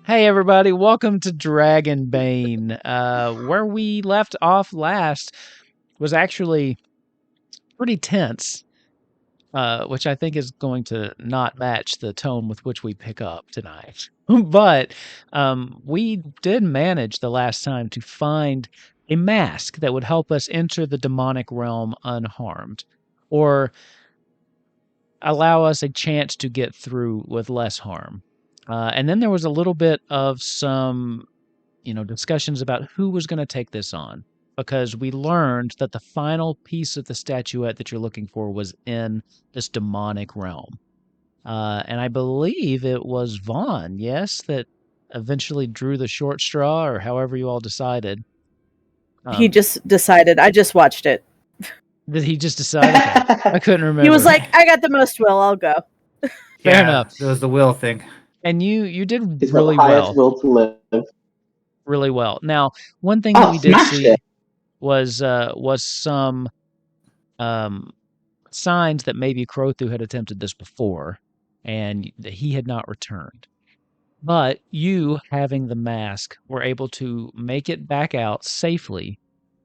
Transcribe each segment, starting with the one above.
Hey everybody, welcome to Dragonbane. Where we left off last was actually pretty tense, which I think is going to not match the tone with which we pick up tonight. But we did manage the last time to find a mask that would help us enter the demonic realm unharmed, or allow us a chance to get through with less harm. And then there was a little bit of some discussions about who was going to take this on, because we learned that the final piece of the statuette that you're looking for was in this demonic realm. And I believe it was Vaughn, yes, that eventually drew the short straw, or however you all decided. He just decided. I just watched it. Did he just decide? Okay. I couldn't remember. He was like, I got the most will, I'll go. Fair enough. It was the will thing. And you did He's really got the highest well. will to live. Really well. Now, one thing that we did smashed see it. was some signs that maybe Crothu had attempted this before, and that he had not returned. But you, having the mask, were able to make it back out safely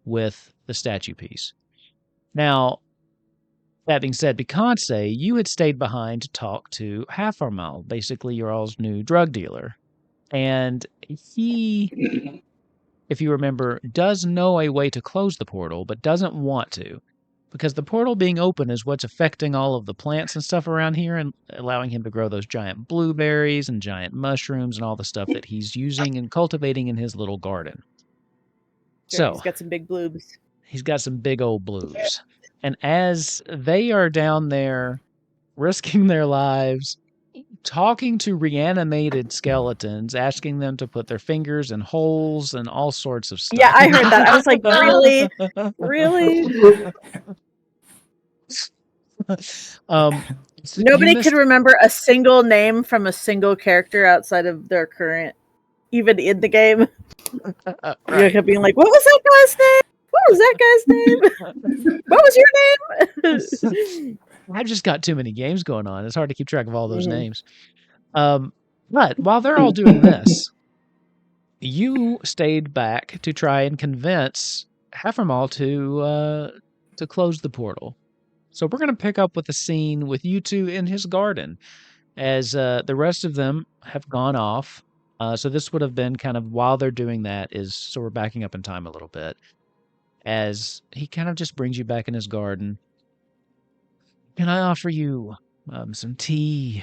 with the statue piece. Now, that being said, Beyonce, you had stayed behind to talk to Hafarmal, basically your all's new drug dealer. And he, if you remember, does know a way to close the portal, but doesn't want to. Because the portal being open is what's affecting all of the plants and stuff around here and allowing him to grow those giant blueberries and giant mushrooms and all the stuff that he's using and cultivating in his little garden. Sure, he's got some big bloobs. He's got some big old blues. And as they are down there risking their lives, talking to reanimated skeletons, asking them to put their fingers in holes and all sorts of stuff. Yeah, I heard that. I was like, really? Really? Nobody could remember a single name from a single character outside of their current, even in the game. You kept being like, what was that guy's name? What was that guy's name? What was your name? I've just got too many games going on. It's hard to keep track of all those names. But while they're all doing this, you stayed back to try and convince Hafarmal to close the portal. So we're going to pick up with the scene with you two in his garden, as the rest of them have gone off. So this would have been kind of while they're doing that, so we're backing up in time a little bit, as he kind of just brings you back in his garden. Can I offer you some tea,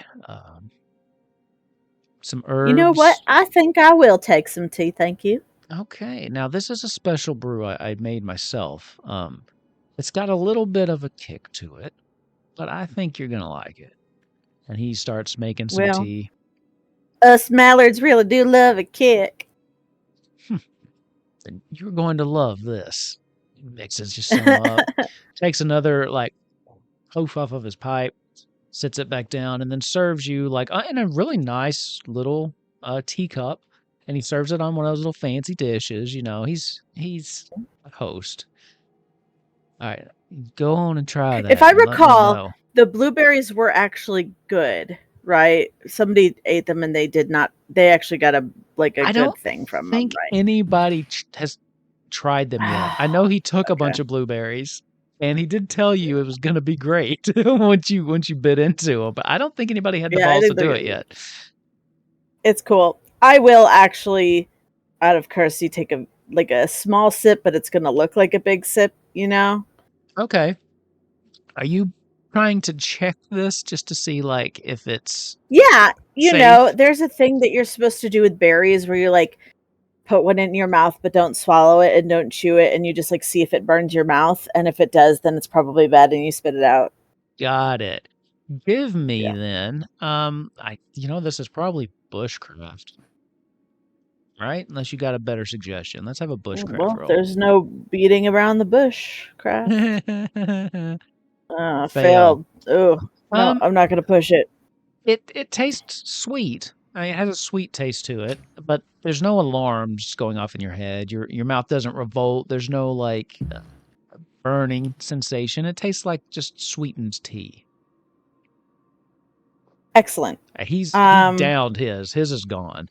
some herbs? You know what? I think I will take some tea, thank you. Okay, now this is a special brew I made myself. It's got a little bit of a kick to it, but I think you're going to like it. And he starts making some tea. Us mallards really do love a kick. And you're going to love this. He mixes just some up, takes another, puff off of his pipe, sits it back down, and then serves you, in a really nice little teacup. And he serves it on one of those little fancy dishes. You know, he's a host. All right, go on and try that. If I recall, the blueberries were actually good, right? Somebody ate them and they did not. They actually got a good thing from them. I don't think anybody has tried them yet. I know he took a bunch of blueberries, and he did tell you it was going to be great once you bit into them. But I don't think anybody had the balls to do it yet. It's cool. I will actually, out of courtesy, take a small sip, but it's going to look like a big sip, you know? Okay. Are you trying to check this just to see, if it's Yeah, you safe? know, there's a thing that you're supposed to do with berries where you, put one in your mouth, but don't swallow it and don't chew it, and you just, see if it burns your mouth, and if it does, then it's probably bad, and you spit it out. Got it. Give me, then, this is probably bushcraft. Right? Unless you got a better suggestion. Let's have a bushcraft roll. There's no beating around the bushcraft. Failed. Oh, no, I'm not going to push it. It tastes sweet. I mean, it has a sweet taste to it, but there's no alarms going off in your head. Your mouth doesn't revolt. There's no, burning sensation. It tastes like just sweetened tea. Excellent. He downed his. His is gone.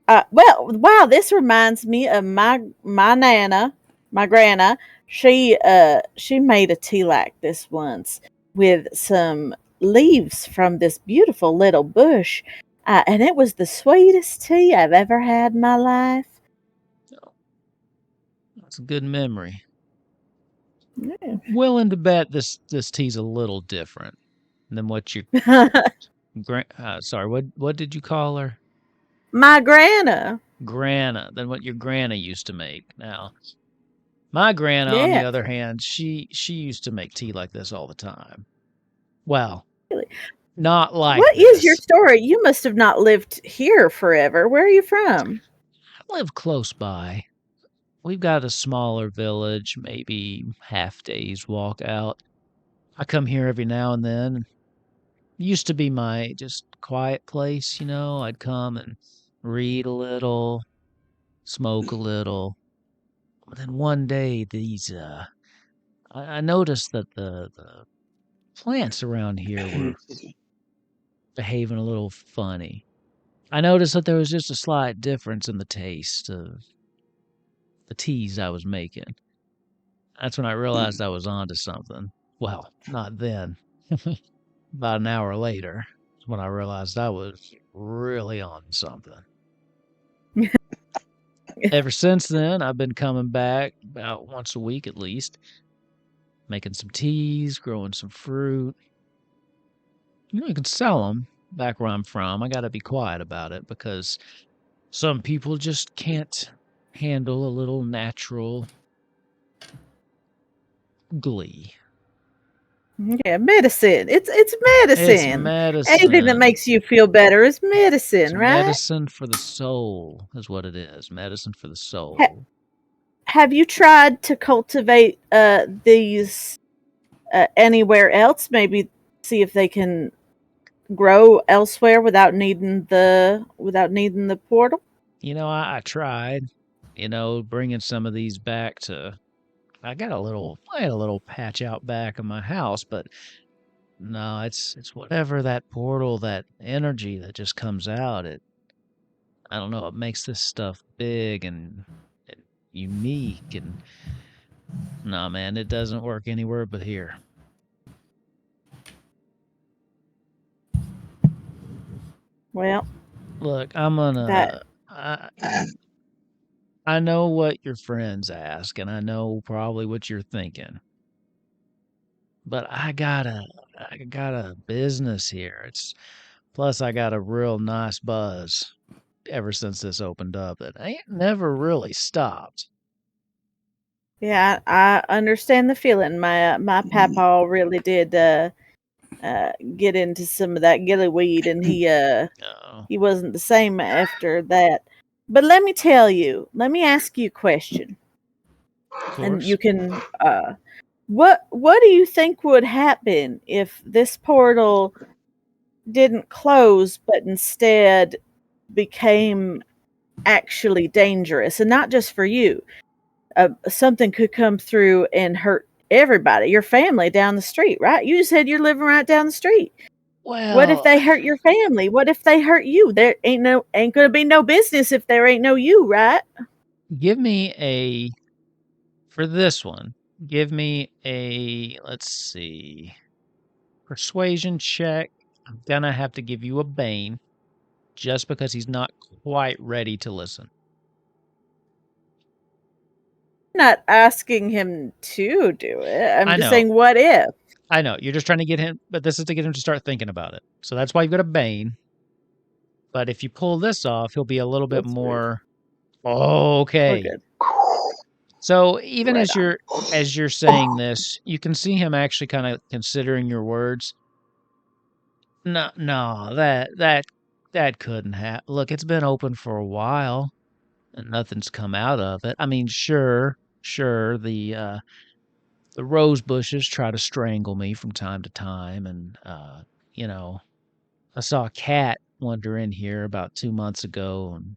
Well, wow, this reminds me of my nana, my grandma. She made a tea like this once with some leaves from this beautiful little bush, and it was the sweetest tea I've ever had in my life. That's a good memory. Yeah. Willing to bet this tea's a little different than what your sorry, what did you call her? My grandma. Grana, than what your grandma used to make. Now, my grandma, on the Yeah. other hand, she used to make tea like this all the time. Well, Really. not like What is your this. story? You must have not lived here forever. Where are you from? I live close by. We've got a smaller village, maybe half day's walk out. I come here every now and then. It used to be my just quiet place, you know. I'd come and read a little, smoke a little. But then one day I noticed that the plants around here were behaving a little funny. I noticed that there was just a slight difference in the taste of the teas I was making. That's when I realized I was onto something. Well, not then. About an hour later is when I realized I was really on something. Ever since then, I've been coming back about once a week at least, making some teas, growing some fruit. You can sell them back where I'm from. I got to be quiet about it because some people just can't handle a little natural glee. Yeah, medicine. It's It's medicine. Anything that medicine. makes you feel better is medicine, It's right? medicine for the soul, is what it is. Medicine for the Ha- soul. have you tried to cultivate these anywhere else? Maybe see if they can grow elsewhere without needing the portal. I tried, bringing some of these back to. I had a little patch out back of my house, but no, it's whatever that portal, that energy that just comes out. I don't know. It makes this stuff big and unique, and nah, man, it doesn't work anywhere but here. Well, Look, I'm that gonna. I know what your friends ask, and I know probably what you're thinking. But I got a business here. It's plus I got a real nice buzz ever since this opened up that ain't never really stopped. yeah, I understand the feeling. My papa really did get into some of that gillyweed, and Oh, he wasn't the same after that. But let me tell you, let me ask you a question, of and course. you can what do you think would happen if this portal didn't close, but instead became actually dangerous, and not just for you? Something could come through and hurt everybody, your family down the street, right? You said you're living right down the street. What if Well, they hurt your family? What if they hurt you? There ain't gonna be no business if there ain't no you, right? give me a for this one. Give me a let's see. Persuasion check. I'm gonna have to give you a bane just because he's not quite ready to listen. I'm not asking him to do it. I'm I just know. saying, what if? I know. You're just trying to get him, but this is to get him to start thinking about it. So that's why you've got a bane. But if you pull this off, he'll be a little bit That's weird. more We're okay. good. So even Right on. as you're saying this, you can see him actually kind of considering your words. No, no, that couldn't happen. Look, it's been open for a while and nothing's come out of it. I mean, sure, the rose bushes try to strangle me from time to time, and you know, I saw a cat wander in here about 2 months ago and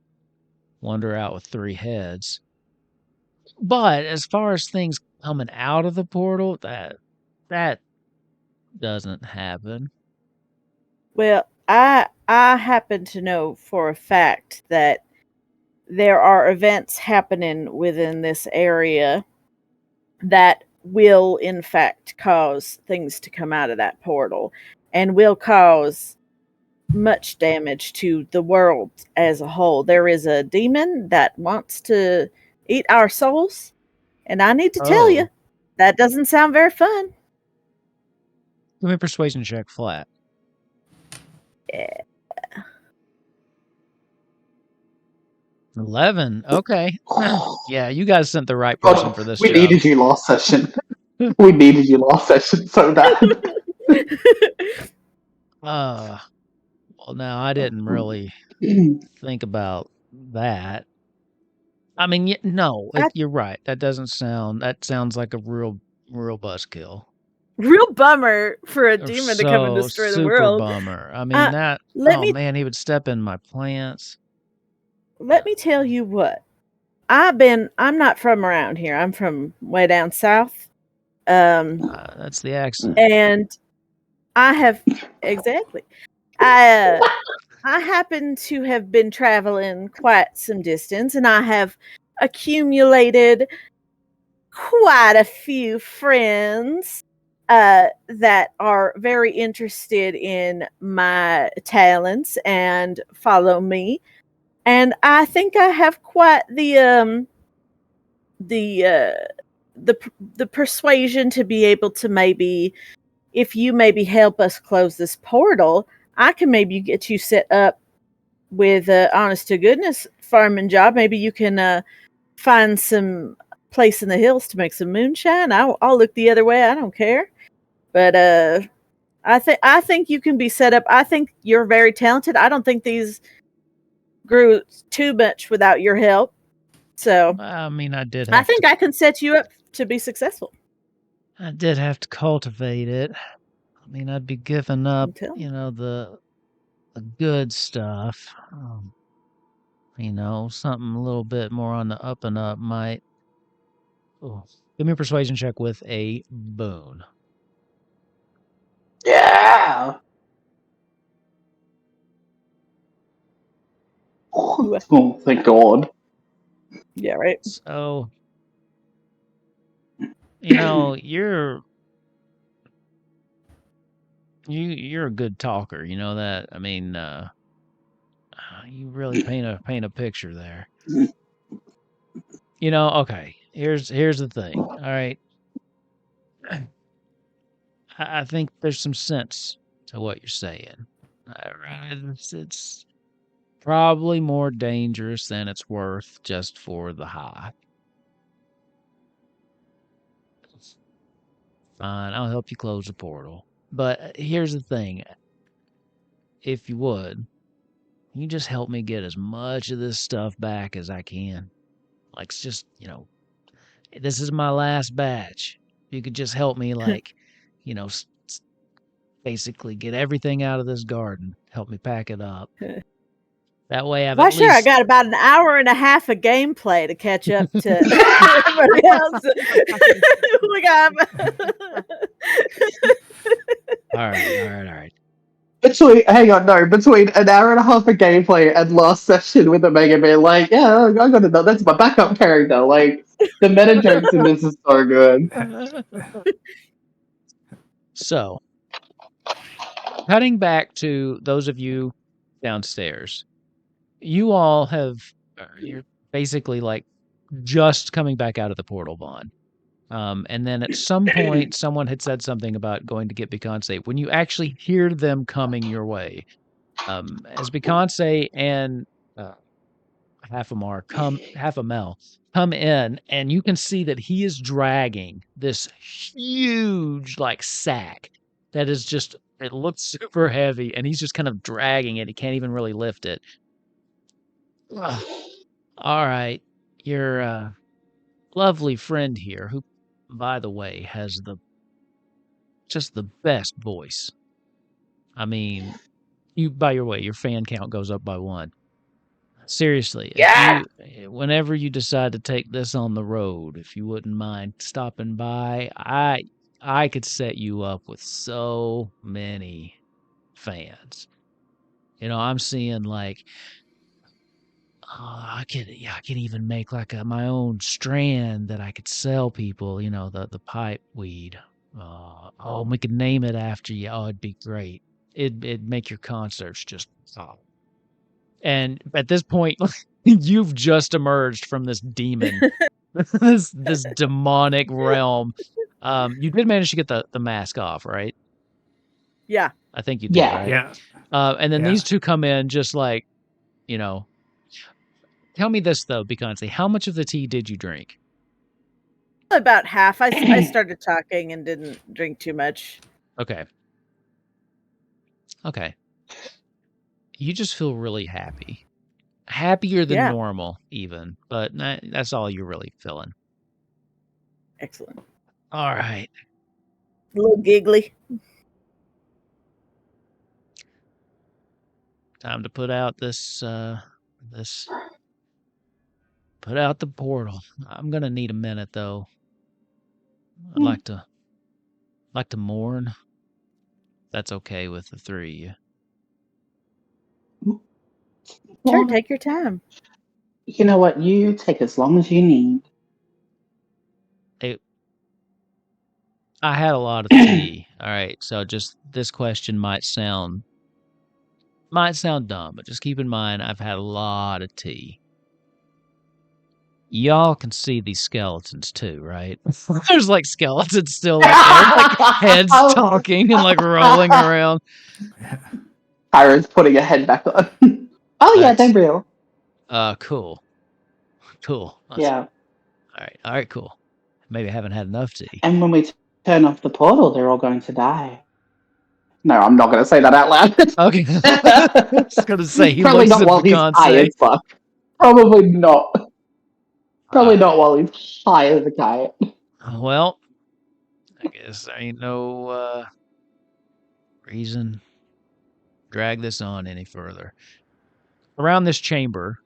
wander out with 3 heads. But as far as things coming out of the portal, that doesn't happen. Well, I happen to know for a fact that there are events happening within this area that will in fact cause things to come out of that portal and will cause much damage to the world as a whole. There is a demon that wants to eat our souls, and I need to tell you, that doesn't sound very fun. Give me a persuasion check flat. Yeah. 11. Okay. Yeah, you guys sent the right person for this we job. needed you last session. We needed you last session so bad. Well, now I didn't really think about that. I mean, no, you're right. That sounds like a real buzzkill. Real bummer for a demon to come and destroy the world. Super bummer. I mean, man, he would step in my plants. Let me tell you what. I'm not from around here. I'm from way down south. That's the accent. And I have exactly. I happen to have been traveling quite some distance, and I have accumulated quite a few friends that are very interested in my talents and follow me. And I think I have quite the persuasion to be able to maybe, if you maybe help us close this portal, I can maybe get you set up with honest to goodness farming job. Maybe you can find some place in the hills to make some moonshine. I'll look the other way. I don't care. But I think you can be set up. I think you're very talented. I don't think these grew too much without your help. So I mean, I think I can set you up to be successful. I did have to cultivate it. I mean, I'd be giving up, the good stuff. Something a little bit more on the up and up might. Oh, give me a persuasion check with a boon. Yeah. Oh, thank God. Yeah, right. So, you're a good talker. You know that. I mean, you really paint a picture there. Okay. Here's the thing. All right. I think there's some sense to what you're saying. It's probably more dangerous than it's worth just for the high. Fine, I'll help you close the portal. But here's the thing. If you would, you just help me get as much of this stuff back as I can. Like, it's just, this is my last batch. You could just help me, basically get everything out of this garden. Help me pack it up. That way I've sure, I got about an hour and a half of gameplay to catch up to everybody else. We got All right. Between an hour and a half of gameplay and last session with Omega being like, yeah, I gotta know, that's my backup character. Like, the meta jokes in this is so good. So, cutting back to those of you downstairs, you all you're basically like just coming back out of the portal, Vaughn. And then at some point, someone had said something about going to get Beyonce. When you actually hear them coming your way, as Beyonce and Half a Mel come in, and you can see that he is dragging this huge sack that is just, it looks super heavy, and he's just kind of dragging it. He can't even really lift it. All right, your lovely friend here, who, by the way, has just the best voice. I mean, your fan count goes up by 1. Seriously, whenever you decide to take this on the road, if you wouldn't mind stopping by, I could set you up with so many fans. I'm seeing I could even make like my own strand that I could sell people. You know, the pipe weed. We could name it after you. Oh, it'd be great. It'd make your concerts just. Oh. And at this point, you've just emerged from this demon, this demonic realm. You did manage to get the mask off, right? Yeah. I think you did, Yeah. right? Yeah. And then Yeah. these two come in just like, tell me this though, Beyonce, how much of the tea did you drink? About half. I started talking and didn't drink too much. Okay. You just feel really happy. Happier than normal, even. But that's all you're really feeling. Excellent. All right. A little giggly. Time to put out put out the portal. I'm gonna need a minute though. I'd like to mourn. That's okay with the three of you. Sure, take your time. You know what? You take as long as you need. I had a lot of tea. All right, so just this question might sound dumb, but just keep in mind I've had a lot of tea. Y'all can see these skeletons too, right? There's like skeletons still like there, like heads talking and like rolling around. Kyra's putting her head back on. Yeah, they're real. Cool. Yeah. All right, cool. Maybe I haven't had enough tea. And when we turn off the portal, they're all going to die. No, I'm not going to say that out loud. Okay. I was going to say, he Probably looks not at while he's high as fuck. Probably not. Probably not while he's high as a kite. Well, I guess there ain't no reason to drag this on any further. Around this chamber,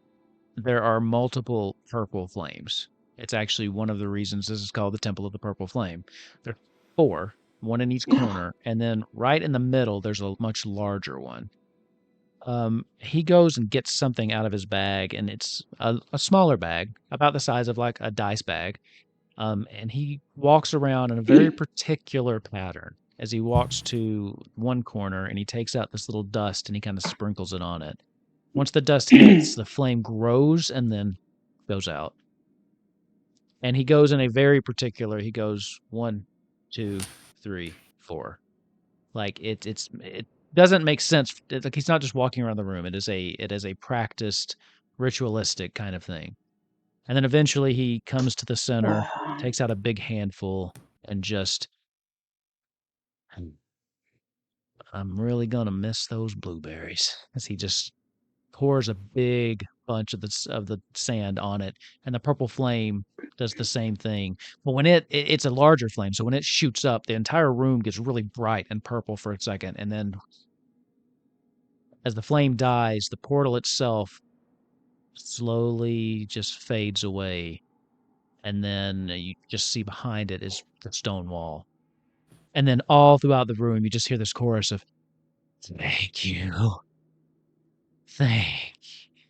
there are multiple purple flames. It's actually one of the reasons this is called the Temple of the Purple Flame. There are 4, one in each corner, and then right in the middle, there's a much larger one. He goes and gets something out of his bag, and it's a smaller bag, about the size of like a dice bag. And he walks around in a very particular pattern as he walks to one corner, and he takes out this little dust and he kind of sprinkles it on it. Once the dust hits, the flame grows and then goes out. And he goes in a very particular, he goes 1, 2, 3, 4. Like it doesn't make sense. Like he's not just walking around the room. It is a practiced, ritualistic kind of thing. And then eventually he comes to the center, takes out a big handful, and just, I'm really gonna miss those blueberries. As he just pours a big bunch of the sand on it, and the purple flame does the same thing. But when it's a larger flame, so when it shoots up, the entire room gets really bright and purple for a second, and then as the flame dies, the portal itself slowly just fades away, and then you just see behind it is the stone wall. And then all throughout the room, you just hear this chorus of, "Thank you. Thank you,"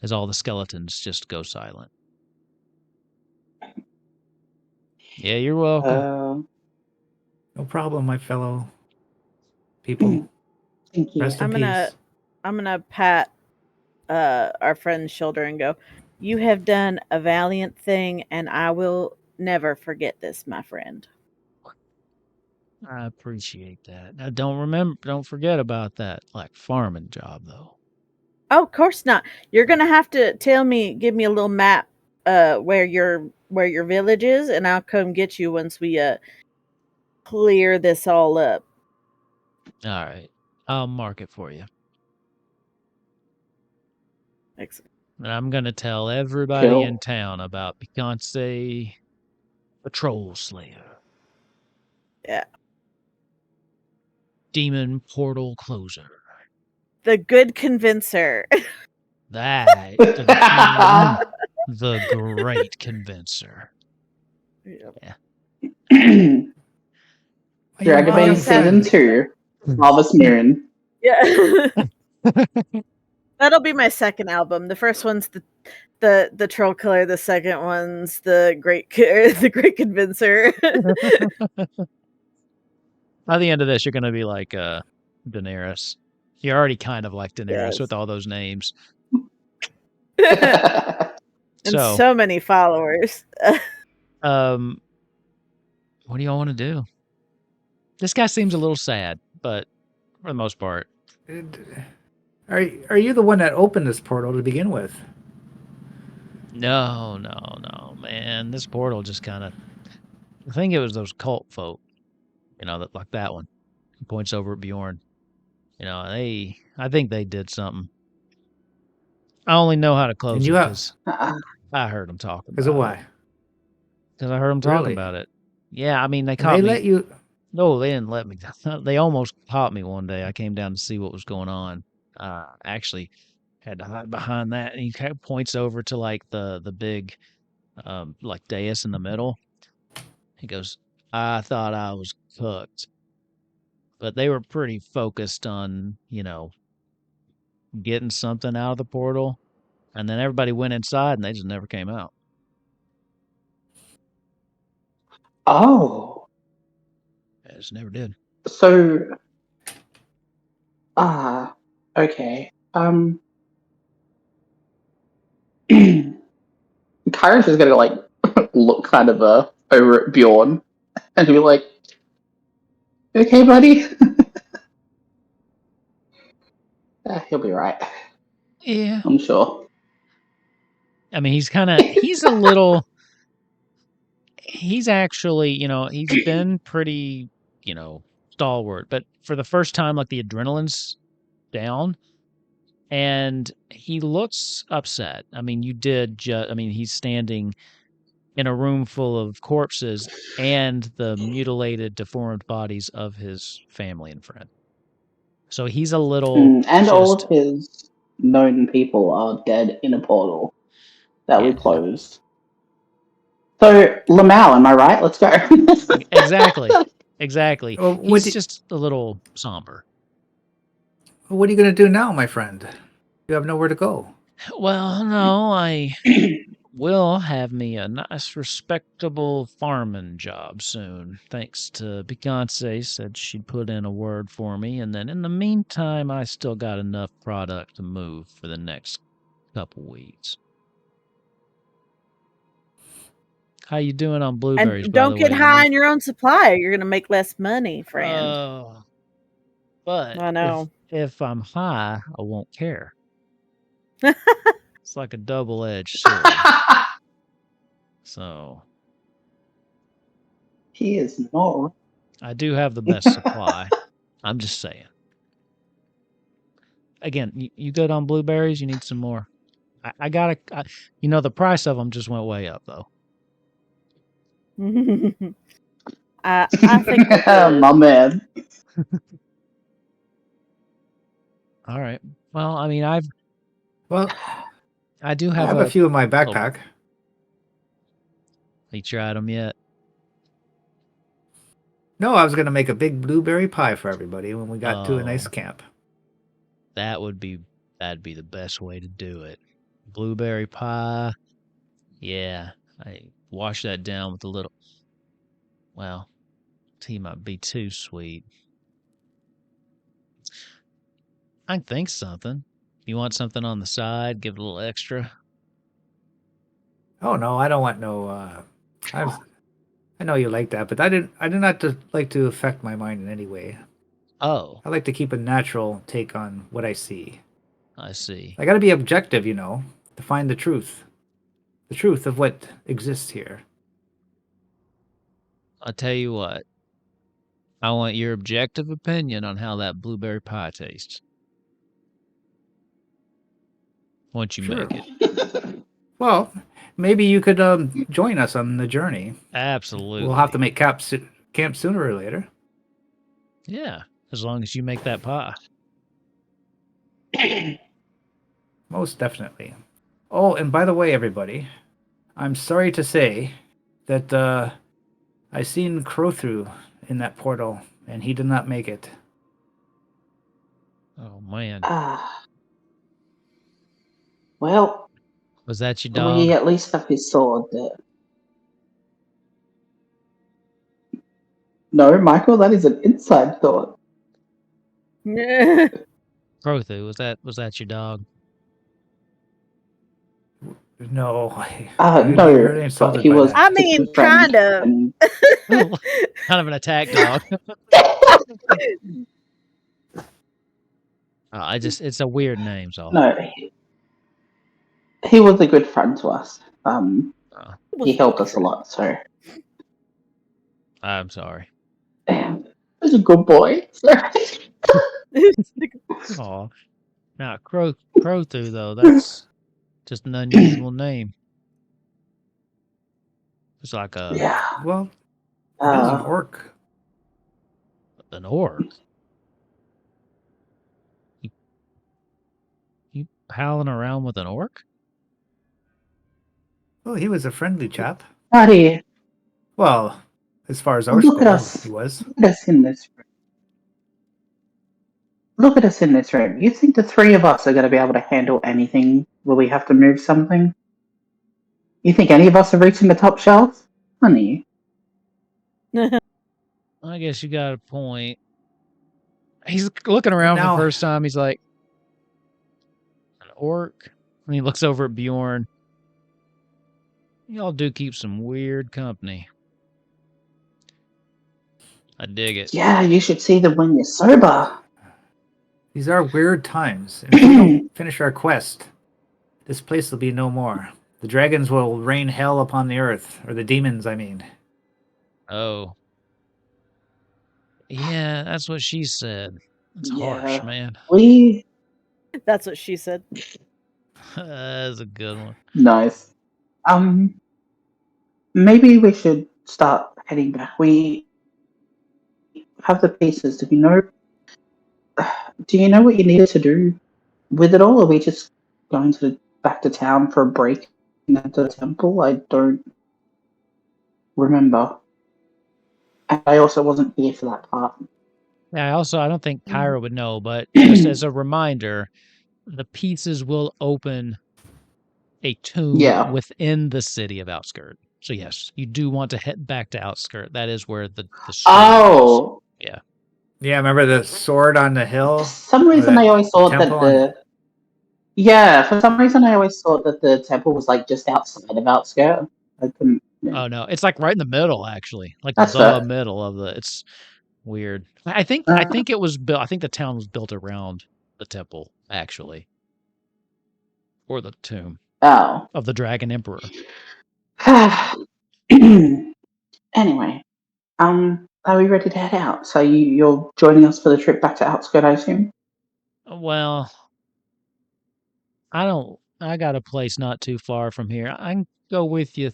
as all the skeletons just go silent. Yeah, you're welcome. No problem, my fellow people. Thank you. Rest in peace. I'm gonna pat our friend's shoulder and go, "You have done a valiant thing, and I will never forget this, my friend." I appreciate that. Now, don't forget about that like farming job though. Oh, of course not. You're gonna have to give me a little map where your village is, and I'll come get you once we clear this all up. All right, I'll mark it for you. Excellent. And I'm gonna tell everybody in town about Beyonce, the Troll Slayer. Yeah. Demon Portal Closer. The good convincer. That the great convincer. Yeah. Dragonbane Season 2. Lava Smearing. Yeah. That'll be my second album. The first one's the Troll Killer. The second one's the Great Convincer. By the end of this, you're going to be like Daenerys. You're already kind of like Daenerys Yes. with all those names. And so many followers. What do y'all want to do? This guy seems a little sad, but for the most part. Are you the one that opened this portal to begin with? No, man. This portal just kind of... I think it was those cult folk, that like that one. He points over at Bjorn. I think they did something. I only know how to close it because I heard them talking about it. Because of why? Because I heard them talking about it. Yeah, I mean, they caught me. They let you... No, they didn't let me. They almost caught me one day. I came down to see what was going on. Actually had to hide behind that, and he kind of points over to like the big like dais in the middle. He goes, I thought I was cooked. But they were pretty focused on, getting something out of the portal. And then everybody went inside and they just never came out. Oh. They just never did. So, okay. Kairos is gonna like look kind of over at Bjorn and be like, "Okay, buddy." He'll be right. Yeah, I'm sure. I mean, he's a little. He's actually, he's been pretty, stalwart. But for the first time, like the adrenaline's down, and he looks upset. I mean, he's standing in a room full of corpses and the mutilated, deformed bodies of his family and friend. So he's a little... And all of his known people are dead in a portal that we closed. So, Lamau, am I right? Let's go. Exactly. Well, he's just a little somber. What are you going to do now, my friend? You have nowhere to go. Well, no, I will have me a nice, respectable farming job soon. Thanks to Beyonce said she'd put in a word for me. And then in the meantime, I still got enough product to move for the next couple weeks. How you doing on blueberries, And by don't the get way, high on your own supply. You're going to make less money, friend. But I know. If I'm high, I won't care. It's like a double-edged sword. So he is not. I do have the best supply. I'm just saying. Again, you good on blueberries? You need some more. I gotta... the price of them just went way up, though. I think my man. All right. Well, I mean, I do have, I have a few in my backpack. You tried them yet? No, I was going to make a big blueberry pie for everybody when we got to a nice camp. That'd be the best way to do it. Blueberry pie. Yeah. I wash that down with a little... Well, tea might be too sweet. I can think something. You want something on the side? Give it a little extra? Oh, no, I don't want no... I know you like that, but I do not like to affect my mind in any way. Oh. I like to keep a natural take on what I see. I see. I got to be objective, to find the truth. The truth of what exists here. I'll tell you what. I want your objective opinion on how that blueberry pie tastes. Once you make it. Well, maybe you could join us on the journey. Absolutely. We'll have to make camp sooner or later. Yeah, as long as you make that pie. Most definitely. Oh, and by the way, everybody, I'm sorry to say that I seen Crow through in that portal, and he did not make it. Oh, man. Well, Was that your we dog? at least have his sword there. No, Michael, that is an inside thought. Crothu, was that your dog? No, No, you're but insulted he by was that. I a mean, good friend. kind of. And... Kind of an attack dog. It's a weird name, so. No, he was a good friend to us. He helped us a lot, so I'm sorry. he's a good boy. Aw. Now, Crothu, though, that's just an unusual name. It's like Yeah. Well, that was an orc. an orc. You palling around with an orc? Well, he was a friendly chap. Buddy, Well, as far as our look at go, us. he was. Look at us in this room. Look at us in this room. You think the three of us are going to be able to handle anything where we have to move something? You think any of us are reaching the top shelf? Honey. I guess you got a point. He's looking around for Now- the first time. He's like, an orc? And he looks over at Bjorn. Y'all do keep some weird company. I dig it. Yeah, you should see them when you're sober. These are weird times. And if we don't finish our quest, this place will be no more. The dragons will rain hell upon the earth. Or the demons, I mean. Oh. Yeah, that's what she said. That's harsh, Yeah. man. That's what she said. That's a good one. Nice. Maybe we should start heading back. We have the pieces. Do you know what you needed to do with it all? Or are we just going back to town for a break at the temple? I don't remember. And I also wasn't here for that part. Yeah, I don't think Kyra would know, but just as a reminder, the pieces will open a tomb within the city of Outskirt. So yes, you do want to head back to Outskirt. That is where the Oh! is. Yeah. Yeah, remember the sword on the hill? For some reason I always thought that for some reason I always thought that the temple was like just outside of Outskirt. I couldn't... Oh no, it's like right in the middle, actually. Like That's the fair. middle of the. It's weird. I think it was built. I think the town was built around the temple, actually, or the tomb of the Dragon Emperor. Anyway, are we ready to head out? So you're joining us for the trip back to Outskirt, I assume? Well, I got a place not too far from here. I can go with you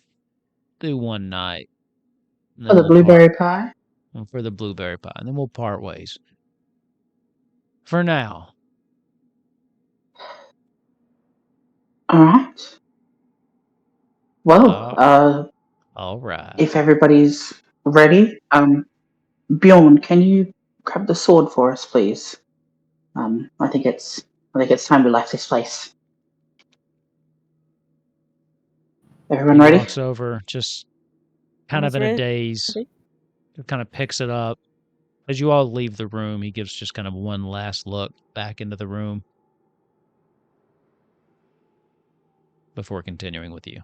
through one night. For the blueberry pie? For the blueberry pie. And then we'll part ways. For now. Alright. Well, all right. If everybody's ready, Bjorn, can you grab the sword for us, please? I think it's time we left this place. Everyone ready? He walks over, just kind of in a daze. Kind of picks it up. As you all leave the room, he gives just kind of one last look back into the room before continuing with you.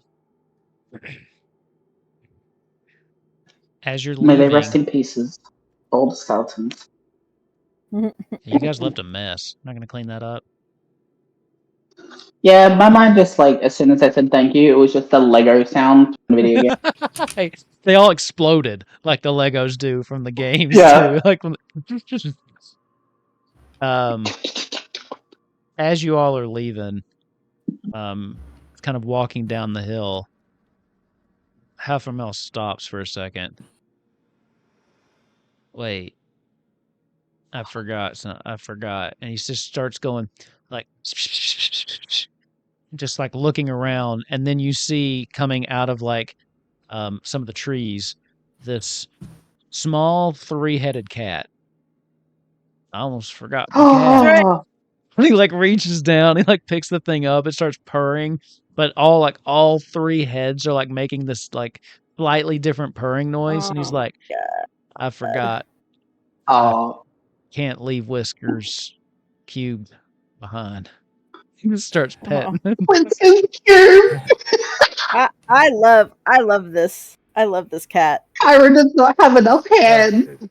As you're leaving... May they rest in pieces, all the skeletons. You guys left a mess. Not going to clean that up? Yeah, my mind just like, as soon as I said thank you, it was just the Lego sound from the video game. Hey, they all exploded like the Legos do from the games Yeah. too. Like as you all are leaving, kind of walking down the hill, Heffermel stops for a second. Wait. I forgot. And he just starts going like just like looking around, and then you see coming out of like some of the trees this small 3-headed cat. I almost forgot the cat. He like reaches down, he like picks the thing up, it starts purring, but all three heads are like making this like slightly different purring noise, and he's Oh, like, God. I forgot. Oh, Can't leave Whiskers cube behind. He just starts petting him. it's so cute. I love this. I love this cat. Kyra does not have enough hands.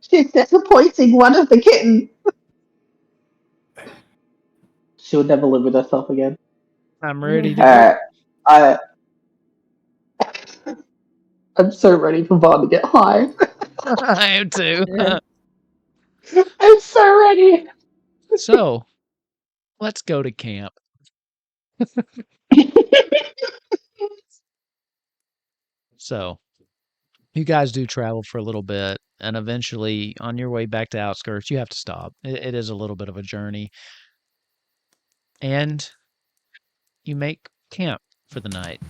She's disappointing one of the kittens. She'll never live with herself again. I'm ready to go. I'm so ready for Vaughn to get high. I am too. I'm so ready. So, let's go to camp. So, you guys do travel for a little bit, and eventually, on your way back to Outskirts, you have to stop. It is a little bit of a journey. And you make camp for the night.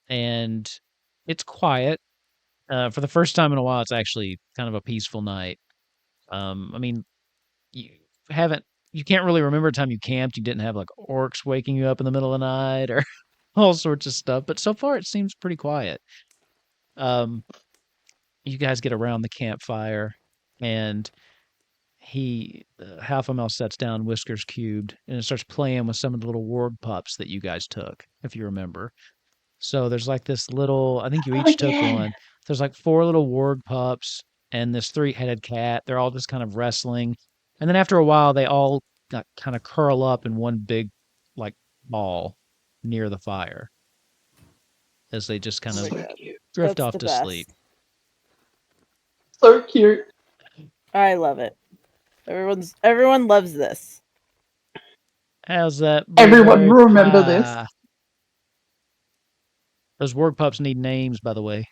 And it's quiet. For the first time in a while, it's actually kind of a peaceful night. I mean, you you can't really remember a time you camped. You didn't have like orcs waking you up in the middle of the night or all sorts of stuff. But so far, it seems pretty quiet. Um, you guys get around the campfire, and half a male sets down Whiskers cubed and it starts playing with some of the little ward pups that you guys took, if you remember. So there's like this little, I think you each took one. There's like 4 little warg pups and this 3-headed cat. They're all just kind of wrestling. And then after a while, they all kind of curl up in one big like ball near the fire as they just kind of drift off to sleep. So cute. I love it. Everyone loves this. How's that? Everyone remember this. Those warg pups need names, by the way.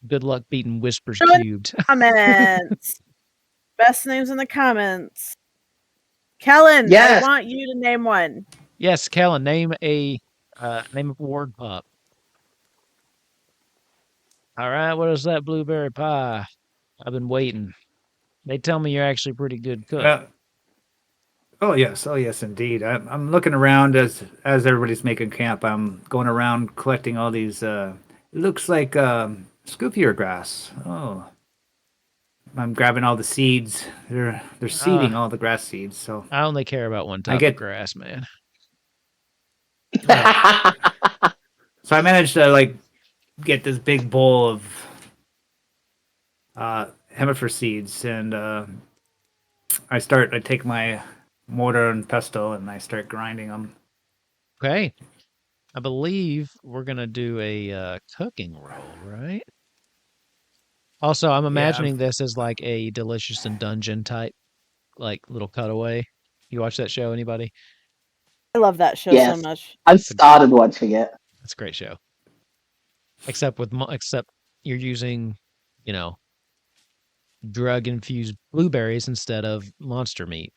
Good luck beating Whispers cubed. Comments. Best names in the comments. Kellen, yes. I want you to name one. Yes, Kellen, name a warg pup. All right, what is that blueberry pie? I've been waiting. They tell me you're actually a pretty good cook. Oh yes, indeed. I'm looking around as everybody's making camp. I'm going around collecting all these. It looks like scoopier grass. Oh, I'm grabbing all the seeds. They're seeding all the grass seeds. So I only care about one type of grass, man. So I managed to like get this big bowl of hemifer seeds, and I take my mortar and pestle and I start grinding them. Okay. I believe we're going to do a cooking roll, right? Also, I'm imagining this as like a Delicious in Dungeon type, like little cutaway. You watch that show, anybody? I love that show so much. I've started watching it. That's a great show. Except you're using, drug-infused blueberries instead of monster meat.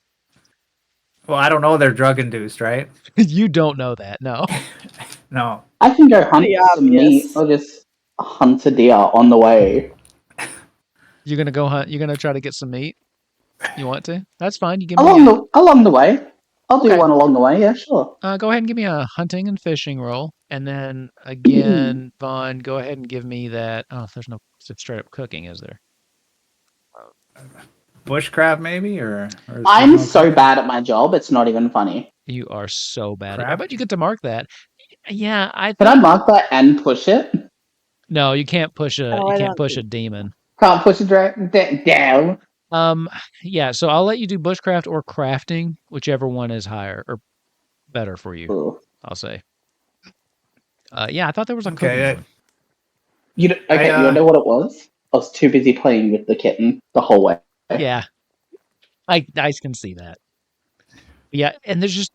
Well, I don't know they're drug-induced, right? You don't know that, no. No. I can go hunt some meat or just hunt a deer on the way. You're going to go hunt? You're going to try to get some meat? You want to? That's fine. You give along the way. I'll do one along the way, yeah, sure. Go ahead and give me a hunting and fishing roll. And then again, Vaughn, go ahead and give me that. Oh, there's no straight up cooking, is there? Bushcraft, maybe? Or I'm so bad at my job, it's not even funny. You are so bad. I bet you get to mark that. Yeah, Can I mark that and push it? No, you can't push a demon. Can't push a dragon down. Yeah, so I'll let you do bushcraft or crafting, whichever one is higher or better for you. Ooh. I'll say. Yeah, I thought there was a cooking one. You know what it was? I was too busy playing with the kitten the whole way. Yeah, I can see that. Yeah, and there's just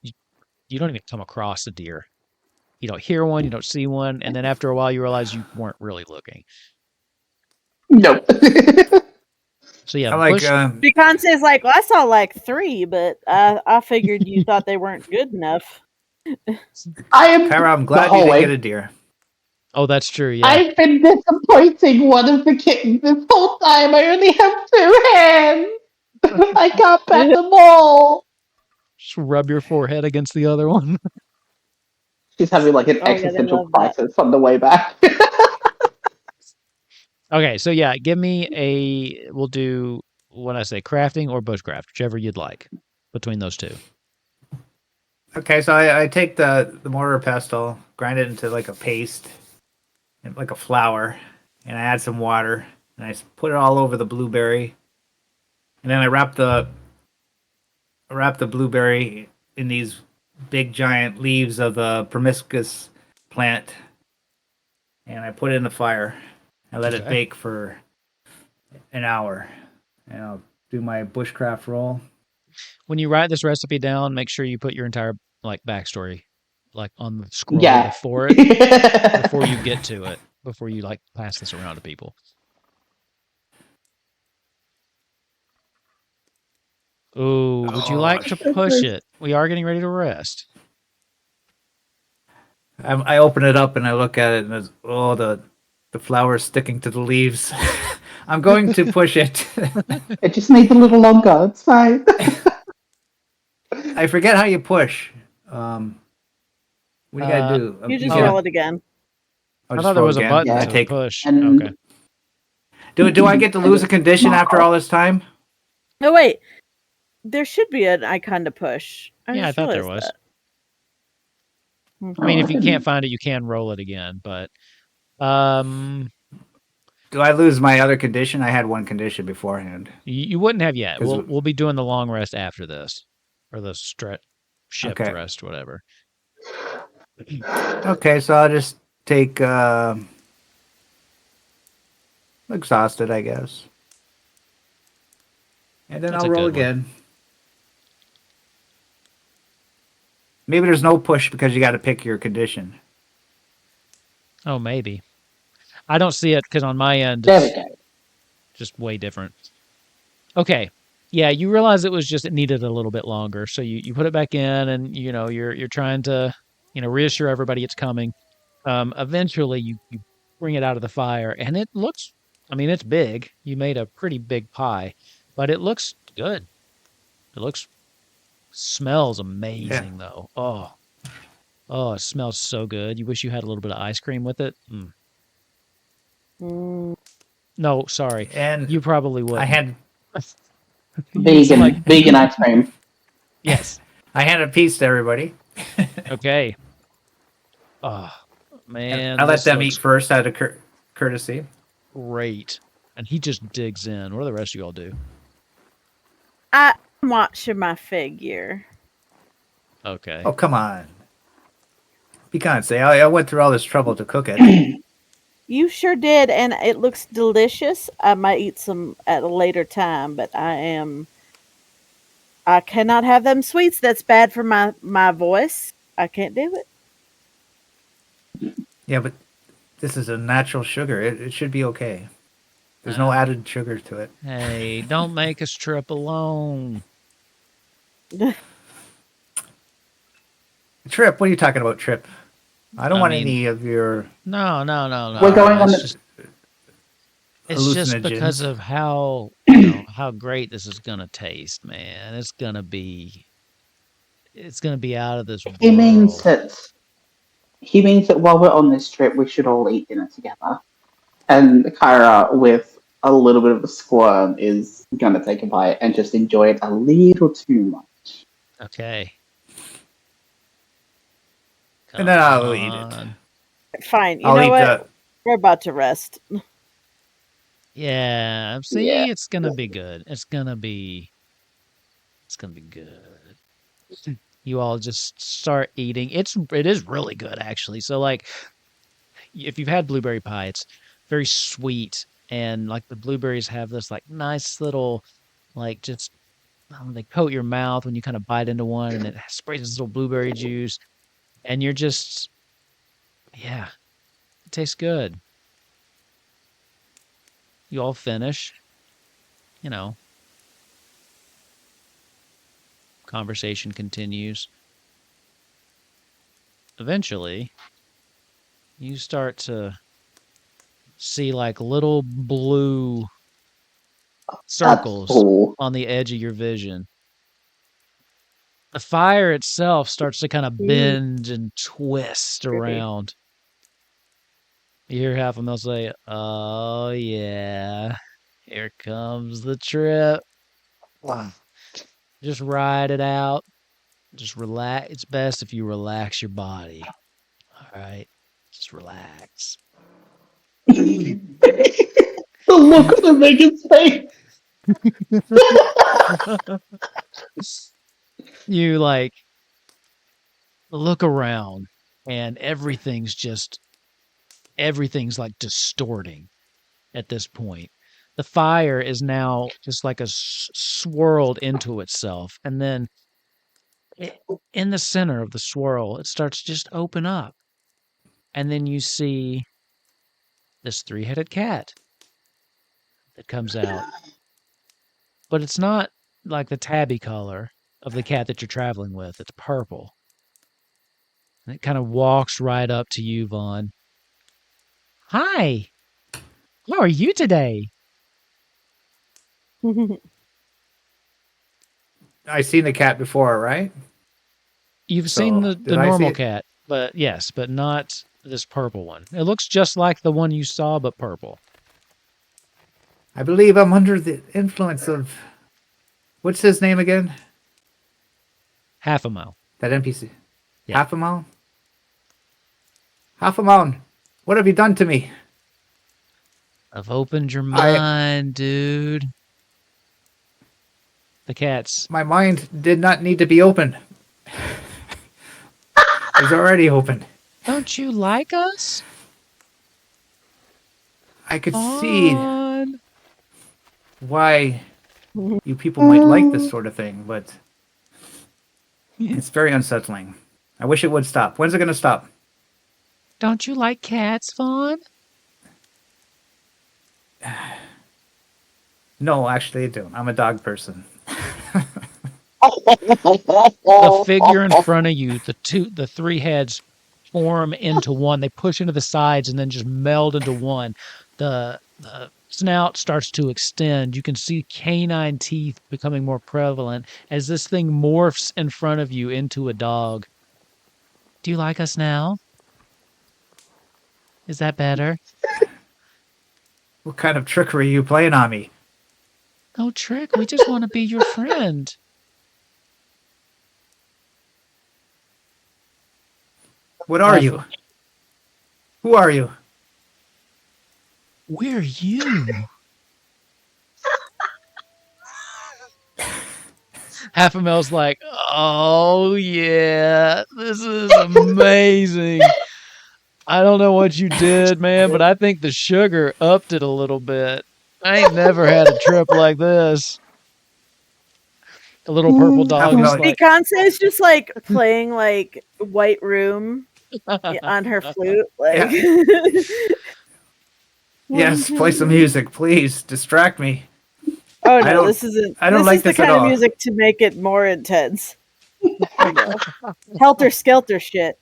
you don't even come across a deer. You don't hear one, you don't see one, and then after a while you realize you weren't really looking. Nope. So yeah, Beyonce's like, well, I saw like 3, but I figured you thought they weren't good enough. I'm glad you didn't get a deer. Oh, that's true. Yeah. I've been disappointing one of the kittens this whole time. I only have 2 hands. I can't pet them all. Just rub your forehead against the other one. She's having like an Oh, yeah, they existential love that. crisis on the way back. Okay, so yeah, give me a. We'll do what I say, crafting or bushcraft, whichever you'd like between those two. Okay, so I take the mortar pestle, grind it into like a paste, like a flour, and I add some water, and I put it all over the blueberry, and then I wrap the blueberry in these big giant leaves of the promiscuous plant, and I put it in the fire. I let it Okay. bake for an hour, and I'll do my bushcraft roll. When you write this recipe down, make sure you put your entire like backstory, like on the scroll Yeah. before it, before you get to it, before you like pass this around to people. Ooh, would you like to push it? We are getting ready to rest. I open it up and I look at it, and there's the flower's sticking to the leaves. I'm going to push it. It just needs a little longer. It's fine. I forget how you push. What do you gotta do? You just Oh. roll it again. I'll I just thought there roll was a again. button Yeah. to push. And- Okay. Do I get to lose a condition after all this time? No, wait. There should be an icon to push. Yeah, I just thought there realized was. that. I mean, if you didn't- can't find it, you can roll it again. But Do I lose my other condition? I had one condition beforehand. you wouldn't have yet. 'Cause We'll be doing the long rest after this, or the shift Okay. rest, whatever. Okay, so I'll just take exhausted, I guess. And then That's I'll a roll good one. again. Maybe there's no push because you got to pick your condition. Oh, maybe. I don't see it because on my end, There we it's go. just way different. Okay. Yeah, you realize it needed a little bit longer. So you put it back in and you're trying to, reassure everybody it's coming. Eventually you bring it out of the fire and it looks, I mean, it's big. You made a pretty big pie, but it looks good. Smells amazing though. Oh, it smells so good. You wish you had a little bit of ice cream with it. No, sorry. And You probably would. I had Vegan ice cream. Yes. I had a piece to everybody. Okay. Oh, man. I let this them looks eat first out of courtesy. great. And he just digs in. What do the rest of y'all do? I'm watching my figure. Okay. Oh, come on. You can't say I went through all this trouble to cook it. You sure did, and it looks delicious. I might eat some at a later time, but I cannot have them sweets. That's bad for my voice. I can't do it. Yeah, but this is a natural sugar. It should be okay. There's no added sugar to it. Hey, don't make us trip alone. Trip? What are you talking about, Trip? I don't I want mean- any of your No. We're going on It's just because hallucinogens. of how how great this is gonna taste, man. It's gonna be out of this world. He means that while we're on this trip, we should all eat dinner together. And Kyra, with a little bit of a squirm, is gonna take a bite and just enjoy it a little too much. Okay. And then I'll Come eat it. on. Fine. You I'll know eat what? We're about to rest. Yeah. See, Yeah. it's gonna be good. It's gonna be good. You all just start eating. It is really good actually. So like if you've had blueberry pie, it's very sweet and like the blueberries have this like nice little like just they coat your mouth when you kind of bite into one and it sprays this little blueberry juice and you're just yeah, it tastes good. You all finish, conversation continues. Eventually, you start to see like little blue circles cool. on the edge of your vision. The fire itself starts to kind of bend and twist around. You hear half of them say, "Oh yeah, here comes the trip." Just ride it out. Just relax. It's best if you relax your body. All right, just relax. The look on Megan's face. You like look around, and everything's like distorting at this point. The fire is now just like swirled into itself, and then in the center of the swirl, it starts to just open up, and then you see this three-headed cat that comes out, but it's not like the tabby color of the cat that you're traveling with. It's purple, and it kind of walks right up to you, Vaughn. Hi, how are you today? I've seen the cat before, right? You've So, seen the did I see normal it? cat, but yes, but not this purple one. It looks just like the one you saw, but purple. I believe I'm under the influence of... What's his name again? Half a mile. That NPC. Yeah. Half a mile? Half a mile. What have you done to me? I've opened your mind, dude. The cat's... My mind did not need to be open. It's already open. Don't you like us? I could see Vaughn? why you people might like this sort of thing, but it's very unsettling. I wish it would stop. When's it going to stop? Don't you like cats, Vaughn? No, actually I don't. I'm a dog person. The figure in front of you, the three heads form into one. They push into the sides and then just meld into one. The snout starts to extend. You can see canine teeth becoming more prevalent as this thing morphs in front of you into a dog. Do you like us now? Is that better? What kind of trickery are you playing on me? No trick. We just want to be your friend. What are you? Who are you? We're you. Half a Mel's like, oh yeah, this is amazing. I don't know what you did, man, but I think the sugar upped it a little bit. I ain't never had a trip like this. The little purple dog is like, Beyonce is just like playing like White Room on her flute. Like, Yes, play some music, please. Distract me. oh no, this isn't. I don't this like is the this at kind of all. music to make it more intense. Helter skelter shit.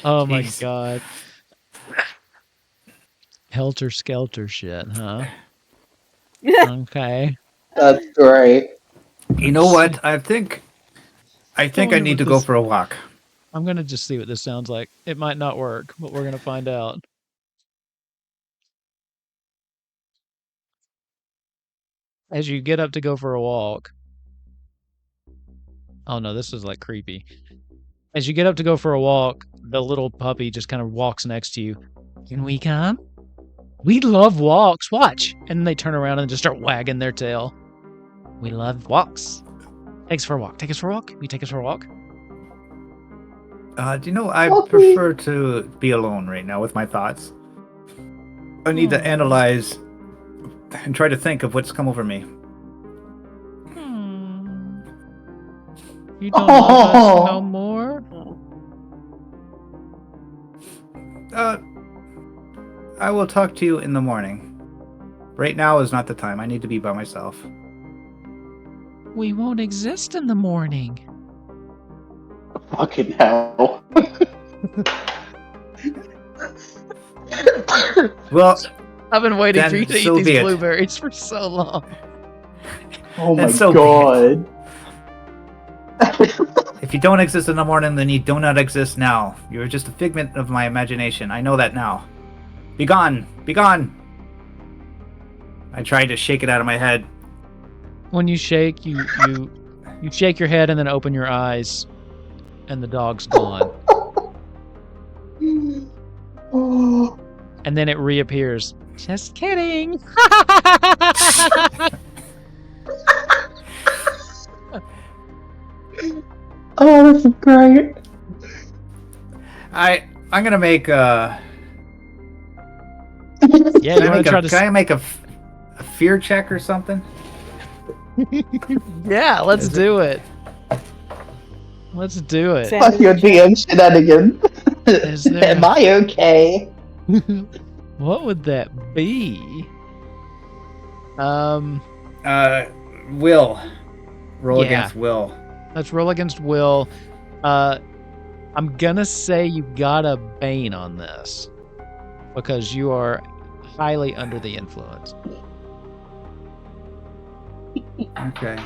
oh my Jeez. god. Helter skelter shit, huh? Okay. That's great. You know what? I think I me need what to go this- for a walk. I'm going to just see what this sounds like. It might not work, but we're going to find out. As you get up to go for a walk. Oh no, this is like creepy. As you get up to go for a walk, the little puppy just kind of walks next to you. Can we come? We love walks. Watch. And they turn around and just start wagging their tail. We love walks. Take us for a walk. Take us for a walk. Can you take us for a walk? Do you know, I Puppy. prefer to be alone right now with my thoughts. I need to analyze and try to think of what's come over me. You don't love us no more? I will talk to you in the morning. Right now is not the time. I need to be by myself. We won't exist in the morning. Fucking hell. Well, I've been waiting Then for you to so eat be these it. blueberries for so long. Oh my And so be god. if you don't exist in the morning, then you do not exist now. You are just a figment of my imagination. I know that now. Be gone! Be gone! I tried to shake it out of my head. When you shake, you shake your head and then open your eyes, and the dog's gone. Oh, And then it reappears. Just kidding. oh, this is great. I'm gonna make Yeah, you want to try to? Can I make a fear check or something? Yeah, let's Is it- do it. Let's do it. Sam- Fuck your DM shenanigans. Is there- Am I okay? What would that be? Will. Roll Yeah. against Will. Let's roll against Will. I'm gonna say you got a Bane on this because you are highly under the influence. Okay.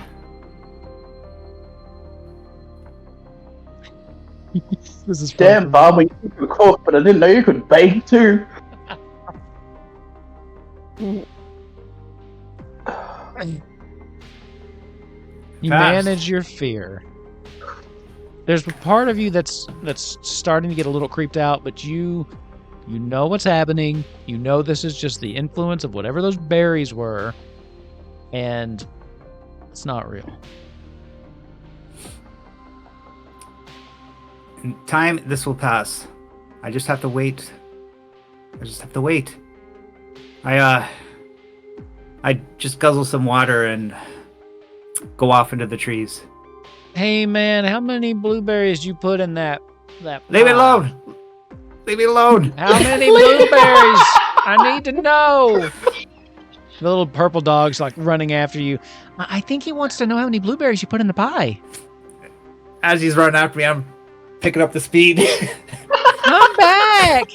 This is fun Damn, for me. Bob, you could cook, but I didn't know you could bake too. You Fast. manage your fear. There's a part of you that's starting to get a little creeped out, but you know what's happening. You know this is just the influence of whatever those berries were, and it's not real. In time, this will pass. I just have to wait. I just guzzle some water and go off into the trees. Hey man, how many blueberries you put in that Leave me pie? alone! Leave me alone! How many blueberries? I need to know. The little purple dog's like running after you. I think he wants to know how many blueberries you put in the pie. As he's running after me, I'm picking up the speed. Come back!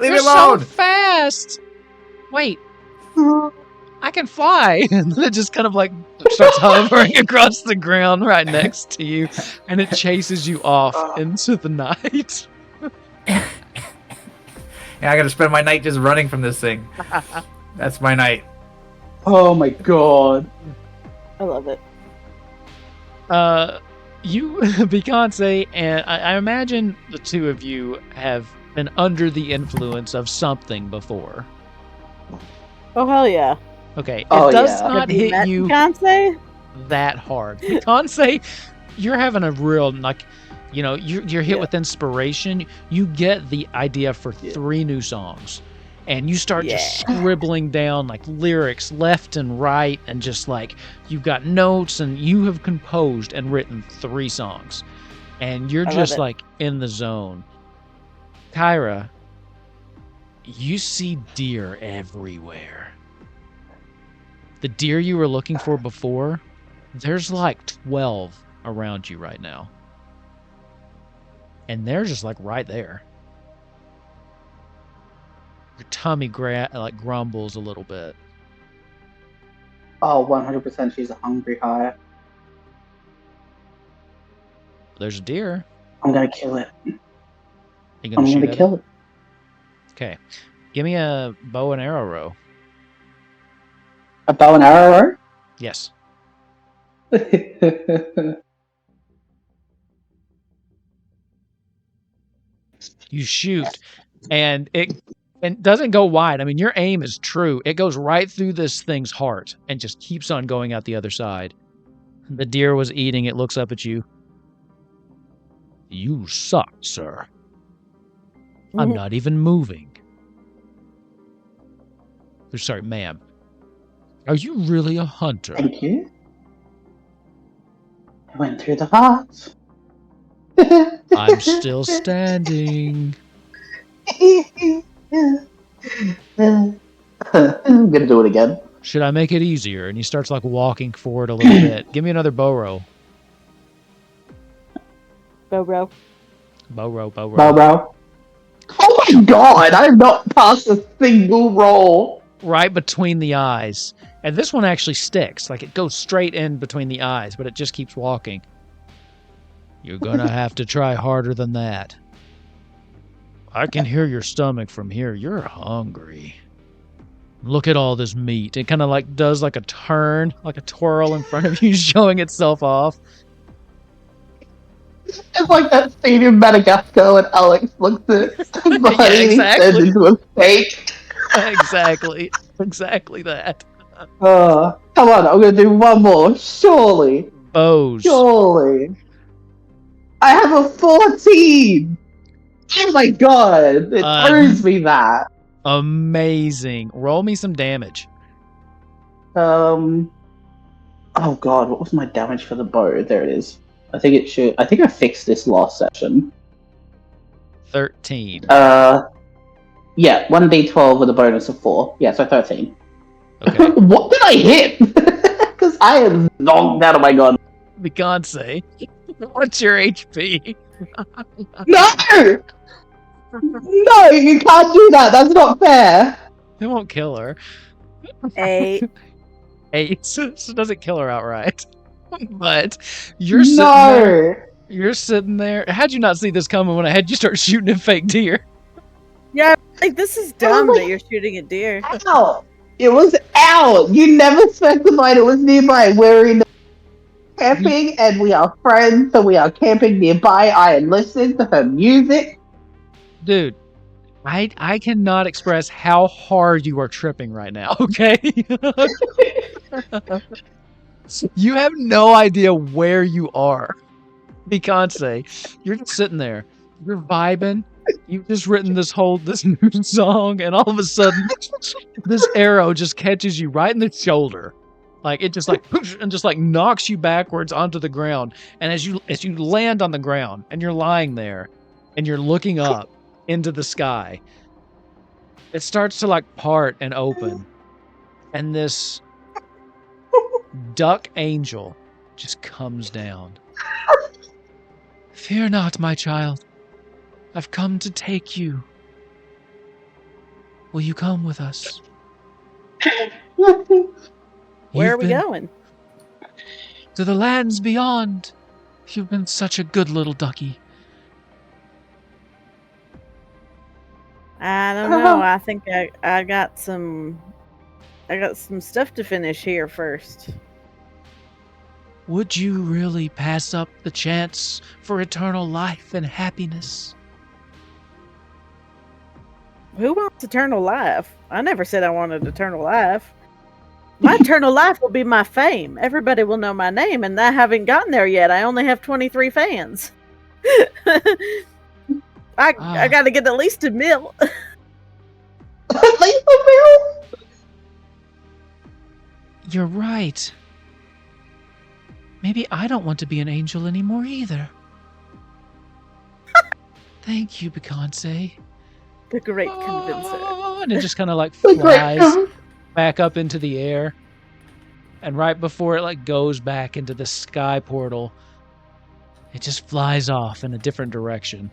Leave You're me alone! so fast. Wait, I can fly. And then it just kind of like starts hovering across the ground right next to you, and it chases you off into the night. Yeah, I gotta spend my night just running from this thing. That's my night. Oh my god. I love it. You, Beyonce, and I imagine the two of you have been under the influence of something before. Oh hell yeah! Okay, it Oh, does yeah. not Have you hit met you Beyonce? that hard. Beyonce, you're having a real, like, you know, you're hit with inspiration. You get the idea for 3 new songs, and you start just scribbling down like lyrics left and right, and just like you've got notes, and you have composed and written 3 songs, and you're I love just it. like in the zone. Kyra, you see deer everywhere. The deer you were looking for before, there's like 12 around you right now. And they're just like right there. Your tummy grumbles a little bit. Oh, 100% she's a hungry hire. There's a deer. I'm gonna kill it. You I'm gonna shoot gonna at kill it? Okay. Give me a bow and arrow row. A bow and arrow? Yes. You shoot, and it doesn't go wide. I mean, your aim is true. It goes right through this thing's heart and just keeps on going out the other side. The deer was eating. It looks up at you. You suck, sir. I'm not even moving. Sorry, ma'am. Are you really a hunter? Thank you. I went through the heart. I'm still standing. I'm gonna do it again. Should I make it easier? And he starts like walking forward a little bit. Give me another bow roll. Bobro. Bo-ro. Bobo. Oh my god, I have not passed a single roll. Right between the eyes. And this one actually sticks. Like, it goes straight in between the eyes, but it just keeps walking. You're gonna have to try harder than that. I can hear your stomach from here. You're hungry. Look at all this meat. It kind of like does like a turn, like a twirl in front of you, showing itself off. It's like that scene in Madagascar when Alex looks at somebody Yeah, and he turns exactly. into a steak. Exactly that. Come on, I'm gonna do one more. Surely. Bows. Surely. I have a 14! Oh my god! It proves me that. Amazing. Roll me some damage. Oh god, what was my damage for the bow? There it is. I think I fixed this last session. 13. Yeah, 1d12 with a bonus of 4. Yeah, so 13. Okay. What did I hit? Because I am knocked out of my gun. Beyonce, what's your HP? No! No, you can't do that. That's not fair. It won't kill her. 8. 8, so it doesn't kill her outright. But you're sitting there. How'd you not see this coming when I had you start shooting at fake deer? Yeah, like this is dumb that you're shooting at deer. Ow! It was out. You never specified it was nearby. We're in camping and we are friends, so we are camping nearby. I am listening to her music. Dude, I cannot express how hard you are tripping right now, okay? You have no idea where you are. Beyonce, you're just sitting there. You're vibing. You've just written this new song, and all of a sudden, this arrow just catches you right in the shoulder. Like, it just like, and just like knocks you backwards onto the ground. And as you land on the ground, and you're lying there, and you're looking up into the sky, it starts to like part and open. And this duck angel just comes down. Fear not, my child. I've come to take you. Will you come with us? Where are we going? To the lands beyond. You've been such a good little ducky. I don't know. I think I got some stuff to finish here first. Would you really pass up the chance for eternal life and happiness? Who wants eternal life? I never said I wanted eternal life. My eternal life will be my fame. Everybody will know my name, and I haven't gotten there yet. I only have 23 fans. I got to get at least a mil. At least a mil? You're right. Maybe I don't want to be an angel anymore either. Thank you, Beyonce. The great convincer. And it just kind of like flies back up into the air. And right before it like goes back into the sky portal, it just flies off in a different direction.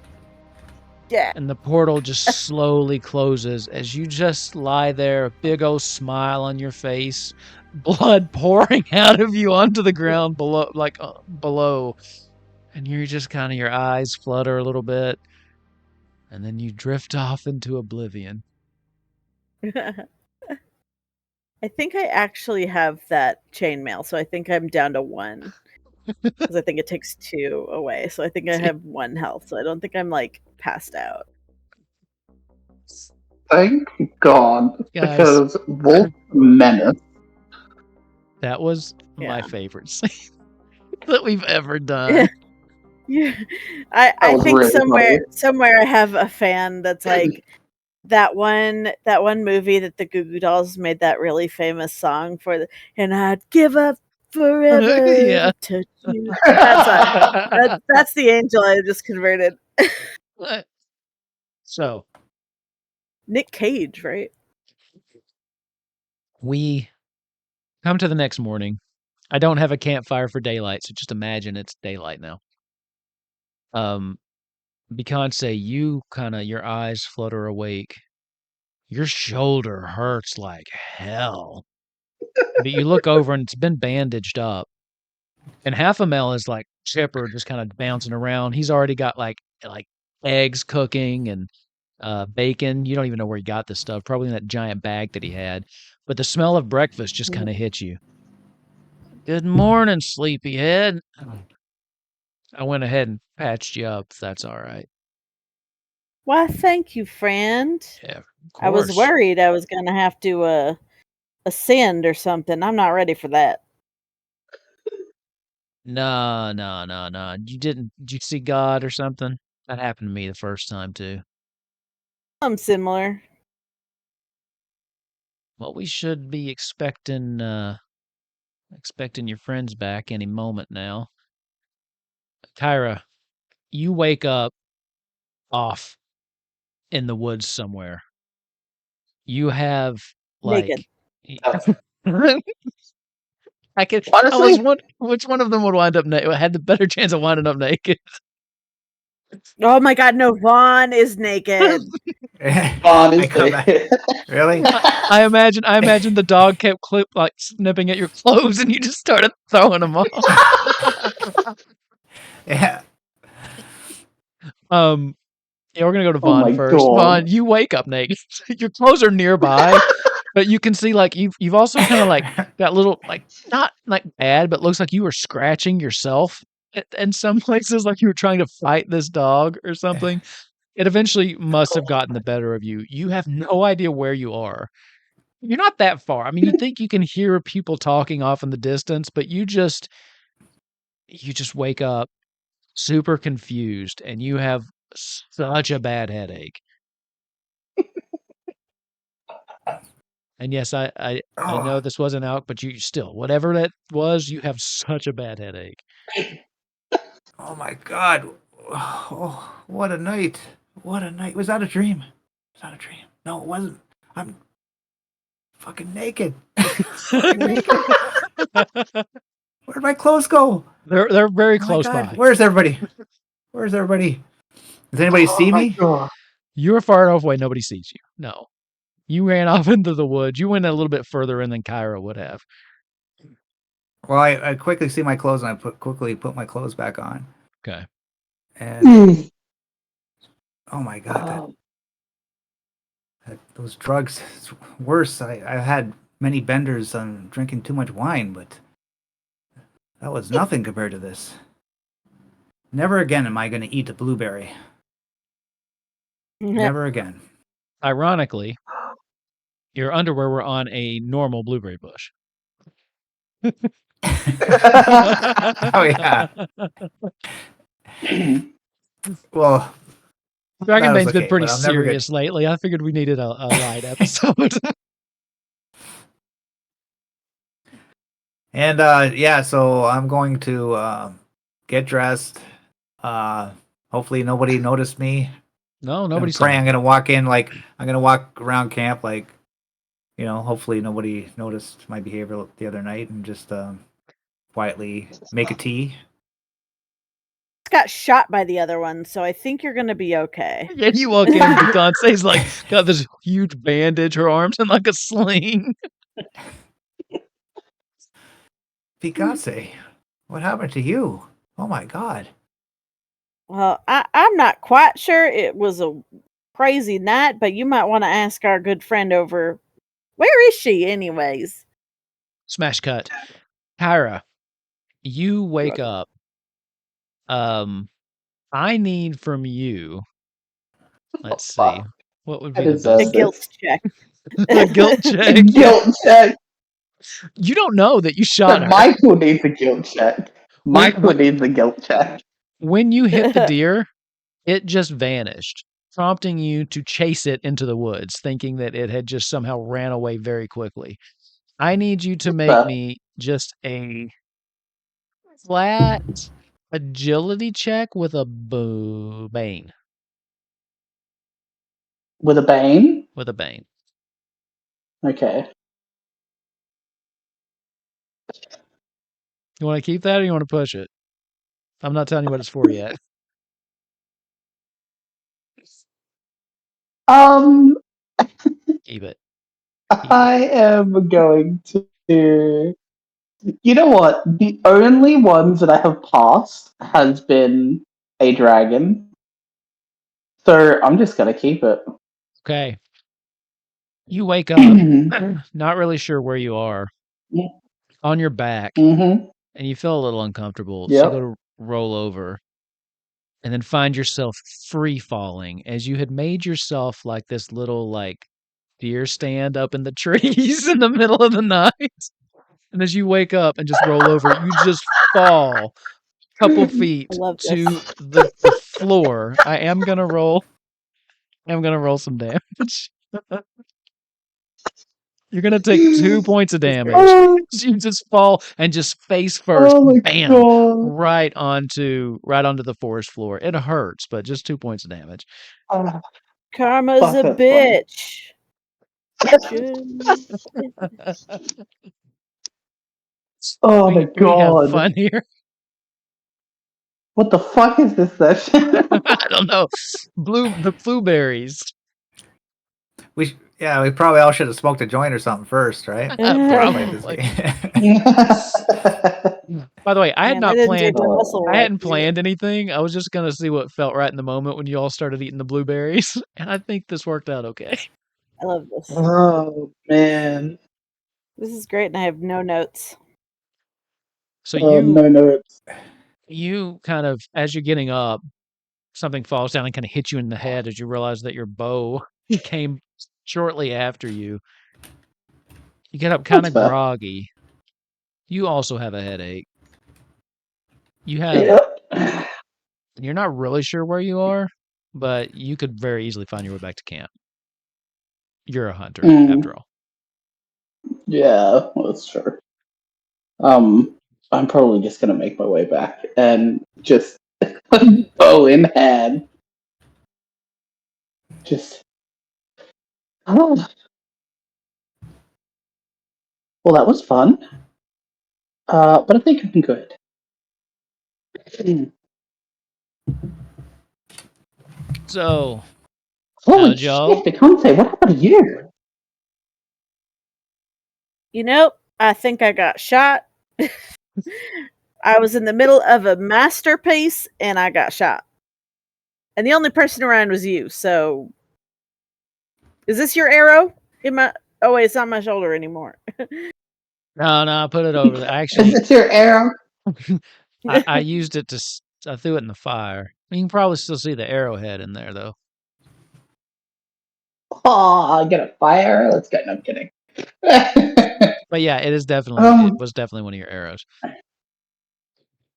Yeah. And the portal just slowly closes as you just lie there, a big old smile on your face, blood pouring out of you onto the ground below. And you're just kind of, your eyes flutter a little bit. And then you drift off into oblivion. I think I actually have that chainmail, so I think I'm down to 1. Because I think it takes 2 away, so I think I have 1 health, so I don't think I'm, like, passed out. Thank God. Guys. Because Wolf Menace. That was my favorite scene that we've ever done. Yeah. I think really somewhere I have a fan that's like that one movie that the Goo Goo Dolls made that really famous song for, and I'd give up forever Yeah. to you. That's the angel I just converted. So Nick Cage, right? We come to the next morning. I don't have a campfire for daylight, so just imagine it's daylight now. Beyonce, your eyes flutter awake. Your shoulder hurts like hell. But you look over and it's been bandaged up. And Half-A-Male is like chipper, just kind of bouncing around. He's already got like eggs cooking and bacon. You don't even know where he got this stuff. Probably in that giant bag that he had. But the smell of breakfast just kind of hits you. Good morning, sleepyhead. I went ahead and patched you up, if that's all right. Why, thank you, friend. Yeah, of course. I was worried I was going to have to ascend or something. I'm not ready for that. No. Did you see God or something? That happened to me the first time too. I'm similar. Well, we should be expecting your friends back any moment now. Kyra, you wake up off in the woods somewhere. You have Naked. I could Honestly, which one of them would wind up had the better chance of winding up naked. Oh my god, no, Vaughn is naked. Vaughn is I come back. Really? I imagine the dog kept snipping at your clothes and you just started throwing them off. Yeah. Yeah, we're gonna go to Vaughn my first. God. Vaughn, you wake up naked. Your clothes are nearby, but you can see you've also kind of got little not bad, but looks like you were scratching yourself in some places, like you were trying to fight this dog or something. It eventually must have gotten the better of you. You have no idea where you are. You're not that far. I mean, you think you can hear people talking off in the distance, but you just wake up super confused and you have such a bad headache. And yes, I know this wasn't out, but you still, whatever that was, you have such a bad headache. Oh my god. Oh, what a night. What a night. Was that a dream? Was that a dream? No, it wasn't. I'm fucking naked. Where'd my clothes go? They're very Oh my close God. by. Where's everybody? Where's everybody? Does anybody see me? God. You were far enough away, nobody sees you. No. You ran off into the woods. You went a little bit further in than Kyra would have. Well, I quickly see my clothes and I quickly put my clothes back on. Okay. And oh my God, those drugs, it's worse. I've had many benders on drinking too much wine, but that was nothing compared to this. Never again am I going to eat a blueberry. Never again. Ironically, your underwear were on a normal blueberry bush. Oh yeah. Well, Dragonbane's been okay, pretty but I'm never serious lately. I figured we needed a light episode. And yeah, so I'm going to get dressed. Hopefully nobody noticed me. No, nobody saw. I'm gonna walk in I'm gonna walk around camp hopefully nobody noticed my behavior the other night and just quietly make a tea. Got shot by the other one, so I think you're gonna be okay. Yeah, you walk in and Beyonce's got this huge bandage, her arms in like a sling. Beyonce, what happened to you? Oh my God. Well, I'm not quite sure. It was a crazy night, but you might want to ask our good friend over. Where is she, anyways? Smash cut. Kyra, you wake up. I need from you. Let's see. What would be the A best? guilt check. A guilt check. Guilt check. You don't know that you shot her. Michael needs a guilt check. Michael needs a guilt check. When you hit the deer, it just vanished, prompting you to chase it into the woods, thinking that it had just somehow ran away very quickly. I need you to make me just a flat agility check with a bane. With a bane? With a bane. Okay. You want to keep that or you want to push it? I'm not telling you what it's for yet. Um, Keep it. I am going to. You know what? The only ones that I have passed has been a dragon. So I'm just gonna keep it. Okay. You wake up, not really sure where you are, on your back, Mm-hmm. and you feel a little uncomfortable. So you Yep. go to roll over and then find yourself free falling as you had made yourself like this little like deer stand up in the trees in the middle of the night. And as you wake up and just roll over, you just fall a couple feet I love this. to the floor. I'm gonna roll some damage. You're gonna take 2 points of This is great. damage. Oh, You just fall and just face first, oh my bam, god. right onto the forest floor. It hurts, but just 2 points of damage. Ah, Karma's fuck, a that's funny. bitch. Oh my We have god. fun here. What the fuck is this session? I don't know. The blueberries. We probably all should have smoked a joint or something first, right? Probably. By the way, I had Man, I not didn't do planned. the muscle I right hadn't here. planned anything. I was just gonna see what felt right in the moment when you all started eating the blueberries, and I think this worked out okay. I love this. Oh man. This is great, and I have no notes. So No notes. you kind of, as you're getting up, something falls down and kind of hits you in the head as you realize that your bow came shortly after you. You get up kind That's of fair. groggy. You also have a headache. You have. Yep. You're not really sure where you are, but you could very easily find your way back to camp. You're a hunter, after all. Yeah, that's true. I'm probably just gonna make my way back and just bow in hand. Just oh. Well, that was fun. But I think I'm good. So, Holy Joe? shit, Beyonce, what happened to you? You know, I think I got shot. I was in the middle of a masterpiece, and I got shot. And the only person around was you. So, is this your arrow? Oh wait, it's not my shoulder anymore. No, put it over there. Actually, Is it your arrow? I used it I threw it in the fire. You can probably still see the arrowhead in there, though. Oh, I get a fire. Let's go. No, I'm kidding. But yeah, it was definitely one of your arrows.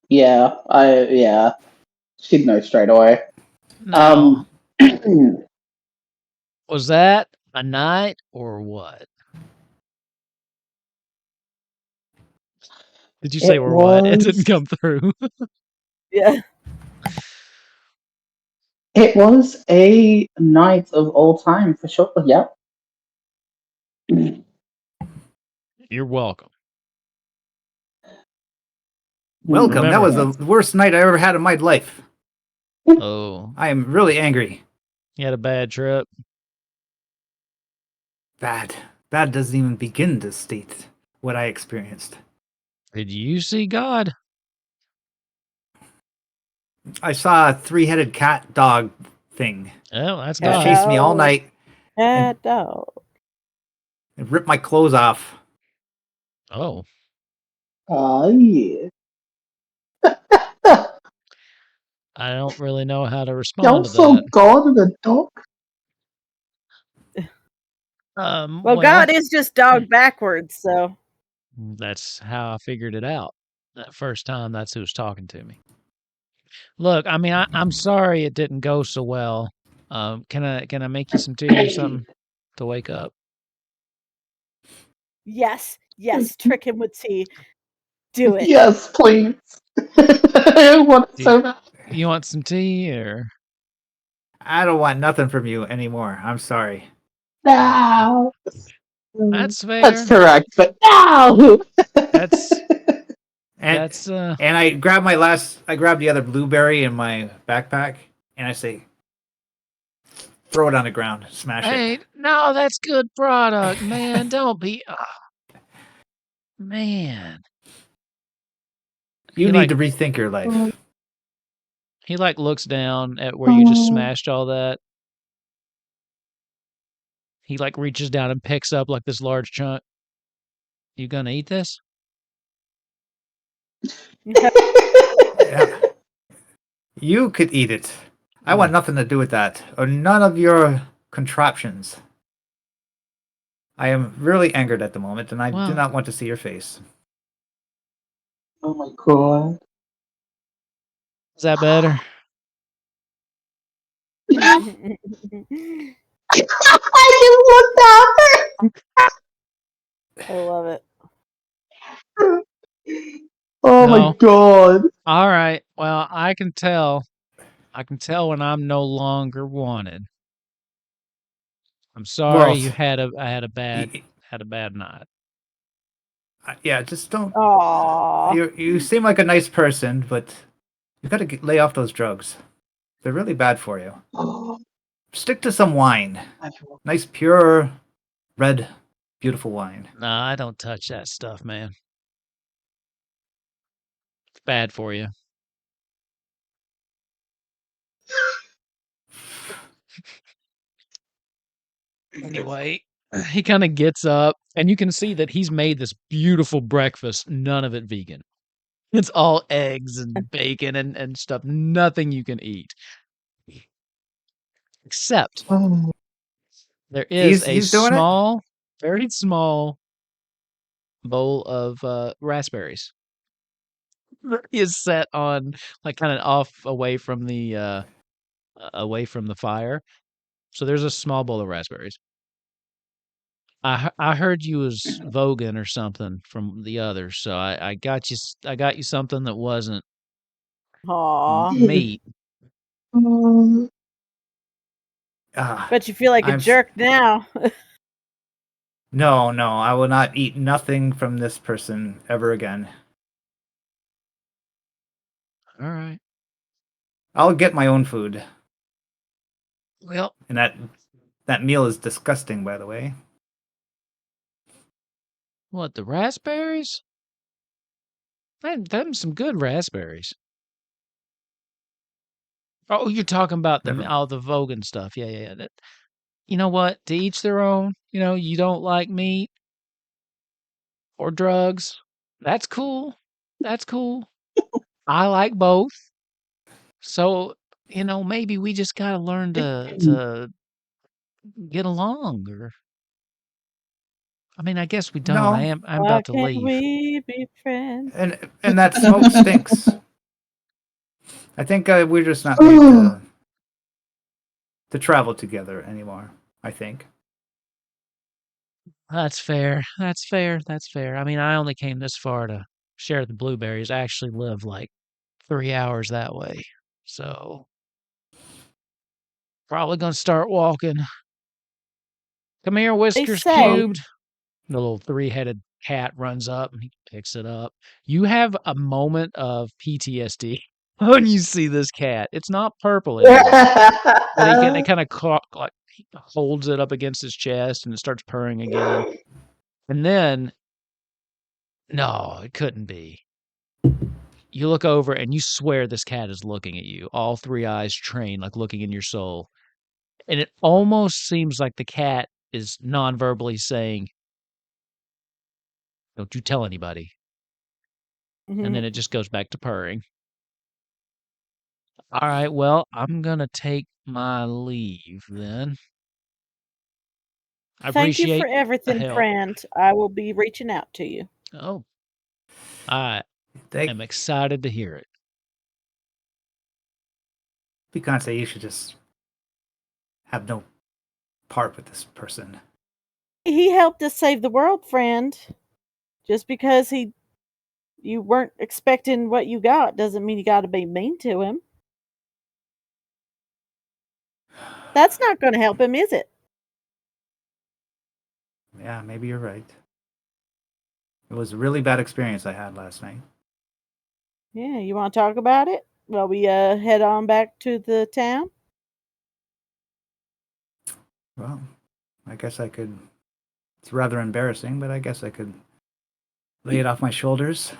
Yeah, she'd know straight away. Now, was that a knight or what? Did you say what? It didn't come through. Yeah. It was a knight of all time for sure. Yep. You're welcome. Welcome. That was Remember. the worst night I ever had in my life. Oh, I am really angry. you had a bad trip. Bad. Bad doesn't even begin to state what I experienced. Did you see God? I saw a 3-headed cat dog thing. Oh, that's It God. chased me all night Cat dog. and ripped my clothes off. Oh. Yeah. I don't really know how to Y'all respond to so that. God of the dog. Well, God is just dog backwards, so. That's how I figured it out. That first time, that's who was talking to me. Look, I mean, I'm sorry it didn't go so well. Can I make you some tea or something to wake up? Yes, trick him with tea. Do it. Yes, please. I want it so bad. You want some tea or? I don't want nothing from you anymore. I'm sorry. No. That's fair. That's correct, but no. And I grabbed the other blueberry in my backpack, and I say, throw it on the ground, smash Hey, it. no, that's good product, man. Don't be. Man. You He need like to rethink your life. he like looks down at where you just smashed all that. He like reaches down and picks up like this large chunk. You gonna eat this? Yeah. You could eat it. I want Mm. nothing to do with that, or none of your contraptions. I am really angered at the moment, and I do Well, not want to see your face. Oh my god. is that better? I just looked I love it. up. Oh my No. god. All right. Well, I can tell. I can tell when I'm no longer wanted. I'm sorry Well, you had a I had a bad y- night. yeah, just don't. Aww. You seem like a nice person, but you got to lay off those drugs. They're really bad for you. Oh, Stick to some wine. I feel- Nice, pure, red, beautiful wine. Nah, I don't touch that stuff, man. It's bad for you. Anyway, he kind of gets up, and you can see that he's made this beautiful breakfast, none of it vegan. It's all eggs and bacon and stuff, nothing you can eat. Except oh, there is a He's doing it. small, very small bowl of raspberries. He is set on like kind of off away from the fire. So there's a small bowl of raspberries. I heard you was voguing or something from the others, so I got I got you something that wasn't Aww. meat. oh, Ah, Bet you feel like a I'm jerk now. no, no. I will not eat nothing from this person ever again. All right. I'll get my own food, Well, and that meal is disgusting, by the way. what the raspberries? Them some good raspberries. Oh, you're talking about Never. the voguing stuff. Yeah, yeah, yeah. You know what? To each their own. You know, you don't like meat or drugs. That's cool. That's cool. I like both. So, maybe we just gotta learn to get along or I mean, I guess we don't. No, I'm Why about to can't leave. we be friends? and that smoke stinks. I think we're just not made oh. to travel together anymore. I think. That's fair. That's fair. That's fair. I mean, I only came this far to share the blueberries. I actually live like 3 hours that way. So probably gonna start walking. Come here, They Whiskers say, Cubed. The little three-headed cat runs up and he picks it up. You have a moment of PTSD when you see this cat. It's not purple anymore, but he kind of like he holds it up against his chest and it starts purring again. And then, no, it couldn't be. You look over and you swear this cat is looking at you. All three eyes trained, like looking in your soul. And it almost seems like the cat is non-verbally saying, "Don't you tell anybody." And then mhm, it just goes back to purring. All right, well, I'm gonna take my leave then. I thank you for appreciate the everything, help. friend. I will be reaching out to you. Oh, I They am excited to hear it. can't say you should just have no part with this person. He helped us save the world, friend. Just because you weren't expecting what you got doesn't mean you got to be mean to him. That's not going to help him, is it? Yeah, maybe you're right. It was a really bad experience I had last night. Yeah, you want to talk about it? Well, we head on back to the town. Well, I guess I could. It's rather embarrassing, but I guess I could lay it off my shoulders.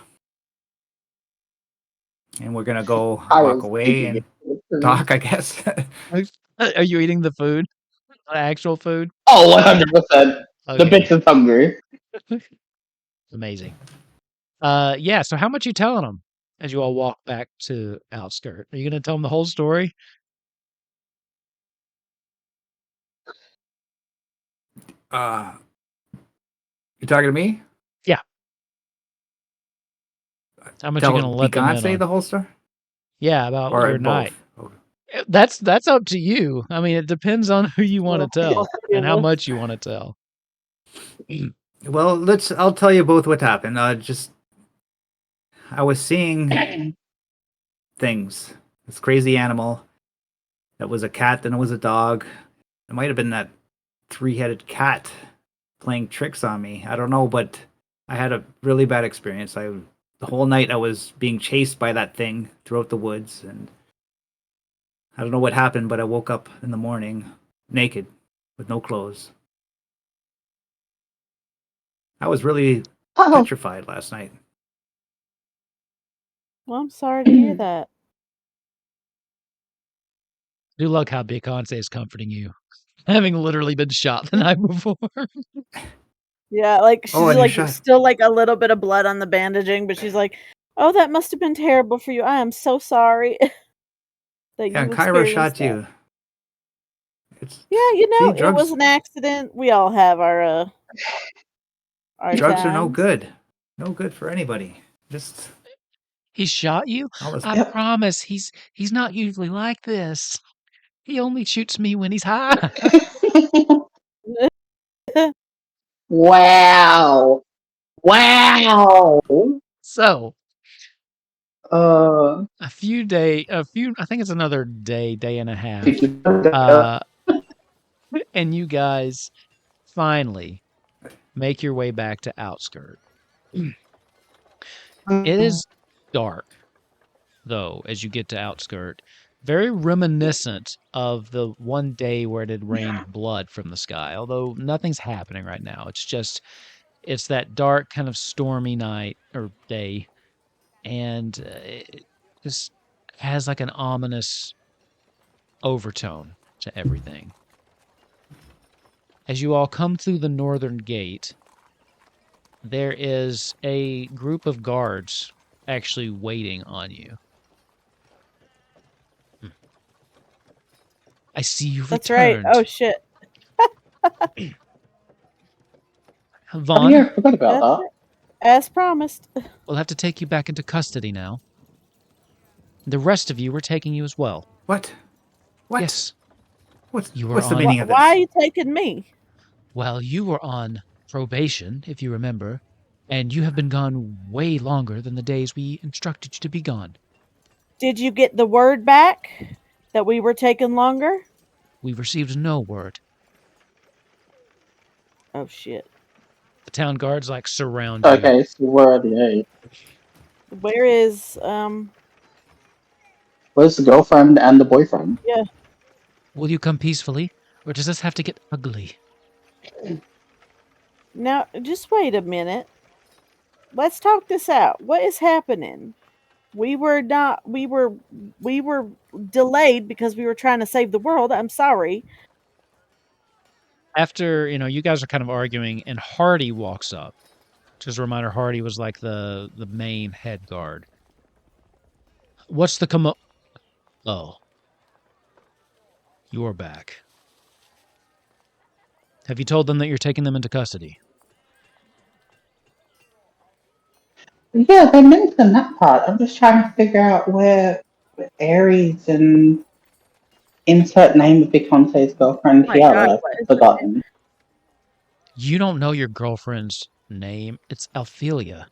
And we're gonna go I walk was away thinking and it. talk, I guess. Are you eating the food? The actual food? Oh, 100%. The Okay. bits of hungry. Amazing. Yeah, so how much you telling them as you all walk back to Outskirt? Are you going to tell them the whole story? You talking to me? Yeah. How much you Tell going to let them in Beyonce on? the whole story, Yeah, about or your night. both? That's up to you. I mean, it depends on who you want to tell and how Yeah. much you want to tell. Well, I'll tell you both what happened. I was seeing things. This crazy animal that was a cat, then it was a dog. It might have been that three-headed cat playing tricks on me. I don't know, but I had a really bad experience. The whole night I was being chased by that thing throughout the woods, and I don't know what happened, but I woke up in the morning naked with no clothes. I was really Oh, petrified last night. Well, I'm sorry to hear that. Do look how Beyonce is comforting you, having literally been shot the night before. Yeah, like she's Oh, and you're like shot. still like a little bit of blood on the bandaging, but she's like, "Oh, that must have been terrible for you. I am so sorry that Yeah, you and Cairo experienced shot that." you. It's Yeah, see, it was an accident. We all have our drugs are no times. good. No good for anybody. Just He shot you? all this. I yep. promise he's not usually like this. He only shoots me when he's high. Wow. Wow. So, Uh, I think it's another day and a half. Thank you. And you guys finally make your way back to Outskirt. It is dark, though, as you get to Outskirt. Very reminiscent of the one day where it had rained blood from the sky, although nothing's happening right now. It's that dark, kind of stormy night or day, and it just has like an ominous overtone to everything. As you all come through the northern gate, there is a group of guards actually waiting on you. I see you've That's right. returned. Oh shit. Oh, Vaughn, yeah, I forgot about That's that. it. As promised. we'll have to take you back into custody now. The rest of you, we're taking you as well. What? What? Yes. What's You were what's the on- meaning of this? Why are you taking me? Well, you were on probation, if you remember, and you have been gone way longer than the days we instructed you to be gone. Did you get the word back that we were taking longer? We received no word. Oh shit. The town guards surround you. Okay, so where are the Where is Where's the girlfriend and the boyfriend? Will you come peacefully, or does this have to get ugly? now just wait a minute. Let's talk this out. What is happening? We were delayed because we were trying to save the world. I'm sorry. After, you guys are kind of arguing, and Hardy walks up. Just a reminder, Hardy was like the main head guard. What's the Oh. You're back. Have you told them that you're taking them into custody? Yeah, they mentioned that part. I'm just trying to figure out where Aries and insert name of Beyonce's girlfriend Oh my God, here. what is I've forgotten. You don't know your girlfriend's name. It's Ophelia.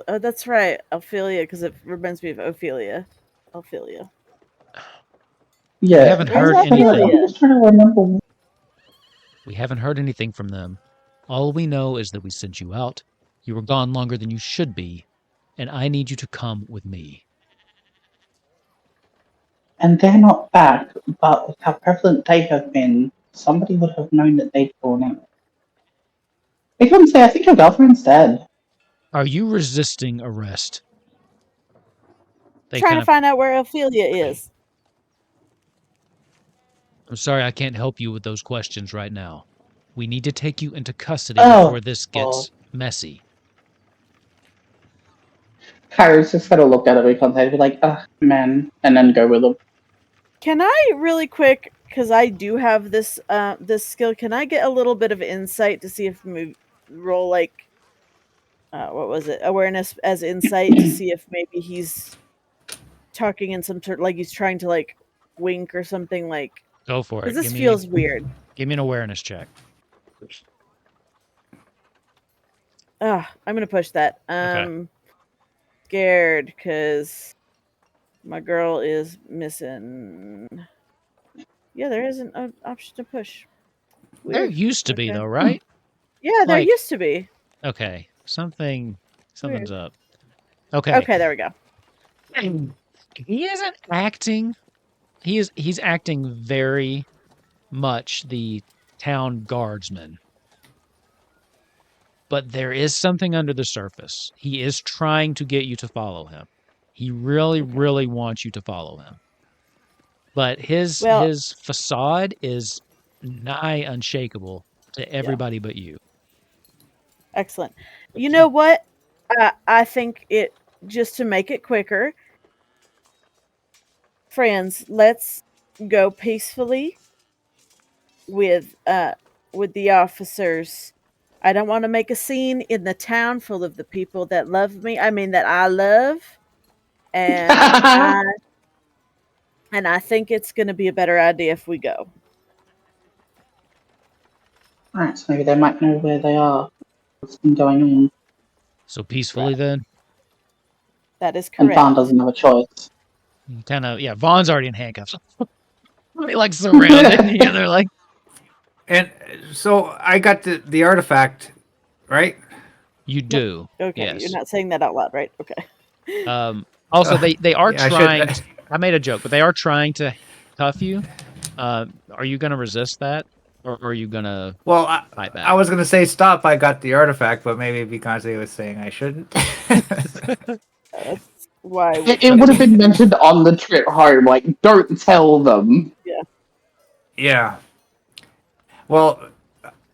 Oh, that's right, Ophelia, because it reminds me of Ophelia. Ophelia. Yeah, We haven't Where's heard Ophelia? anything. I'm just trying to remember. We haven't heard anything from them. All we know is that we sent you out. You were gone longer than you should be, and I need you to come with me. And they're not back, but look how prevalent they have been somebody would have known that they'd gone out. They couldn't say, I think your girlfriend's dead. Are you resisting arrest? They Trying kind to of. find out where Ophelia is. I'm sorry, I can't help you with those questions right now. We need to take you into custody Oh. before this gets messy. Kyra's just gotta look at it with contact, be like, man, and then go with them. Can I really quick, because I do have this this skill, can I get a little bit of insight to see if we roll like what was it? Awareness as insight to see if maybe he's talking in some sort, like he's trying to like wink or something, like, Go for it. because this feels weird. Give me an awareness check. I'm gonna push that. Okay. Scared because my girl is missing. Yeah, there isn't an option to push. There Weird. used to be Okay. though, right? Yeah, there Like- used to be. Okay. Something's Weird. up. Okay. Okay, there we go. He isn't acting. He's acting very much the town guardsman. But there is something under the surface. He is trying to get you to follow him. He really, really wants you to follow him. But his facade is nigh unshakable to everybody but you. Excellent. You know what? I think it, just to make it quicker, friends, let's go peacefully with the officers. I don't want to make a scene in the town full of the people that love me. I mean, that I love, and I think it's going to be a better idea if we go. Alright, so maybe they might know where they are. What's been going on. So peacefully then? That is And correct. Vaughn doesn't have a choice. Kind of, yeah, Vaughn's already in handcuffs. They like surrounded you. They're like, And so I got the artifact, right? you do. Okay, Yes. you're not saying that out loud, right? Okay. Also, they are yeah, trying. I made a joke, but they are trying to cuff you. Are you going to resist that, or are you going to fight back? I was going to say stop. I got the artifact, but maybe because he was saying I shouldn't. That's why It would have been mentioned on the trip home, like, don't tell them. Yeah. Well,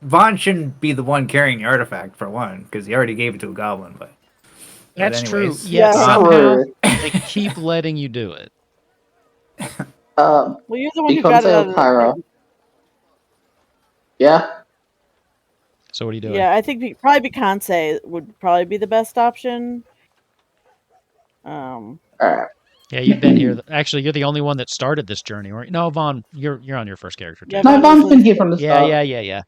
Vaughn shouldn't be the one carrying the artifact, for one, because he already gave it to a goblin. But That's true. anyways, Yet Yeah. somehow they keep letting you do it. Well, you're the one who got it out of the Kyra. Yeah? So what are you doing? Yeah, I think probably Beyonce would probably be the best option. Alright. Yeah, you've been here. Actually, you're the only one that started this journey, right? No, Vaughn, you're on your first character. Yeah, No, Vaughn's been here from the start. Yeah.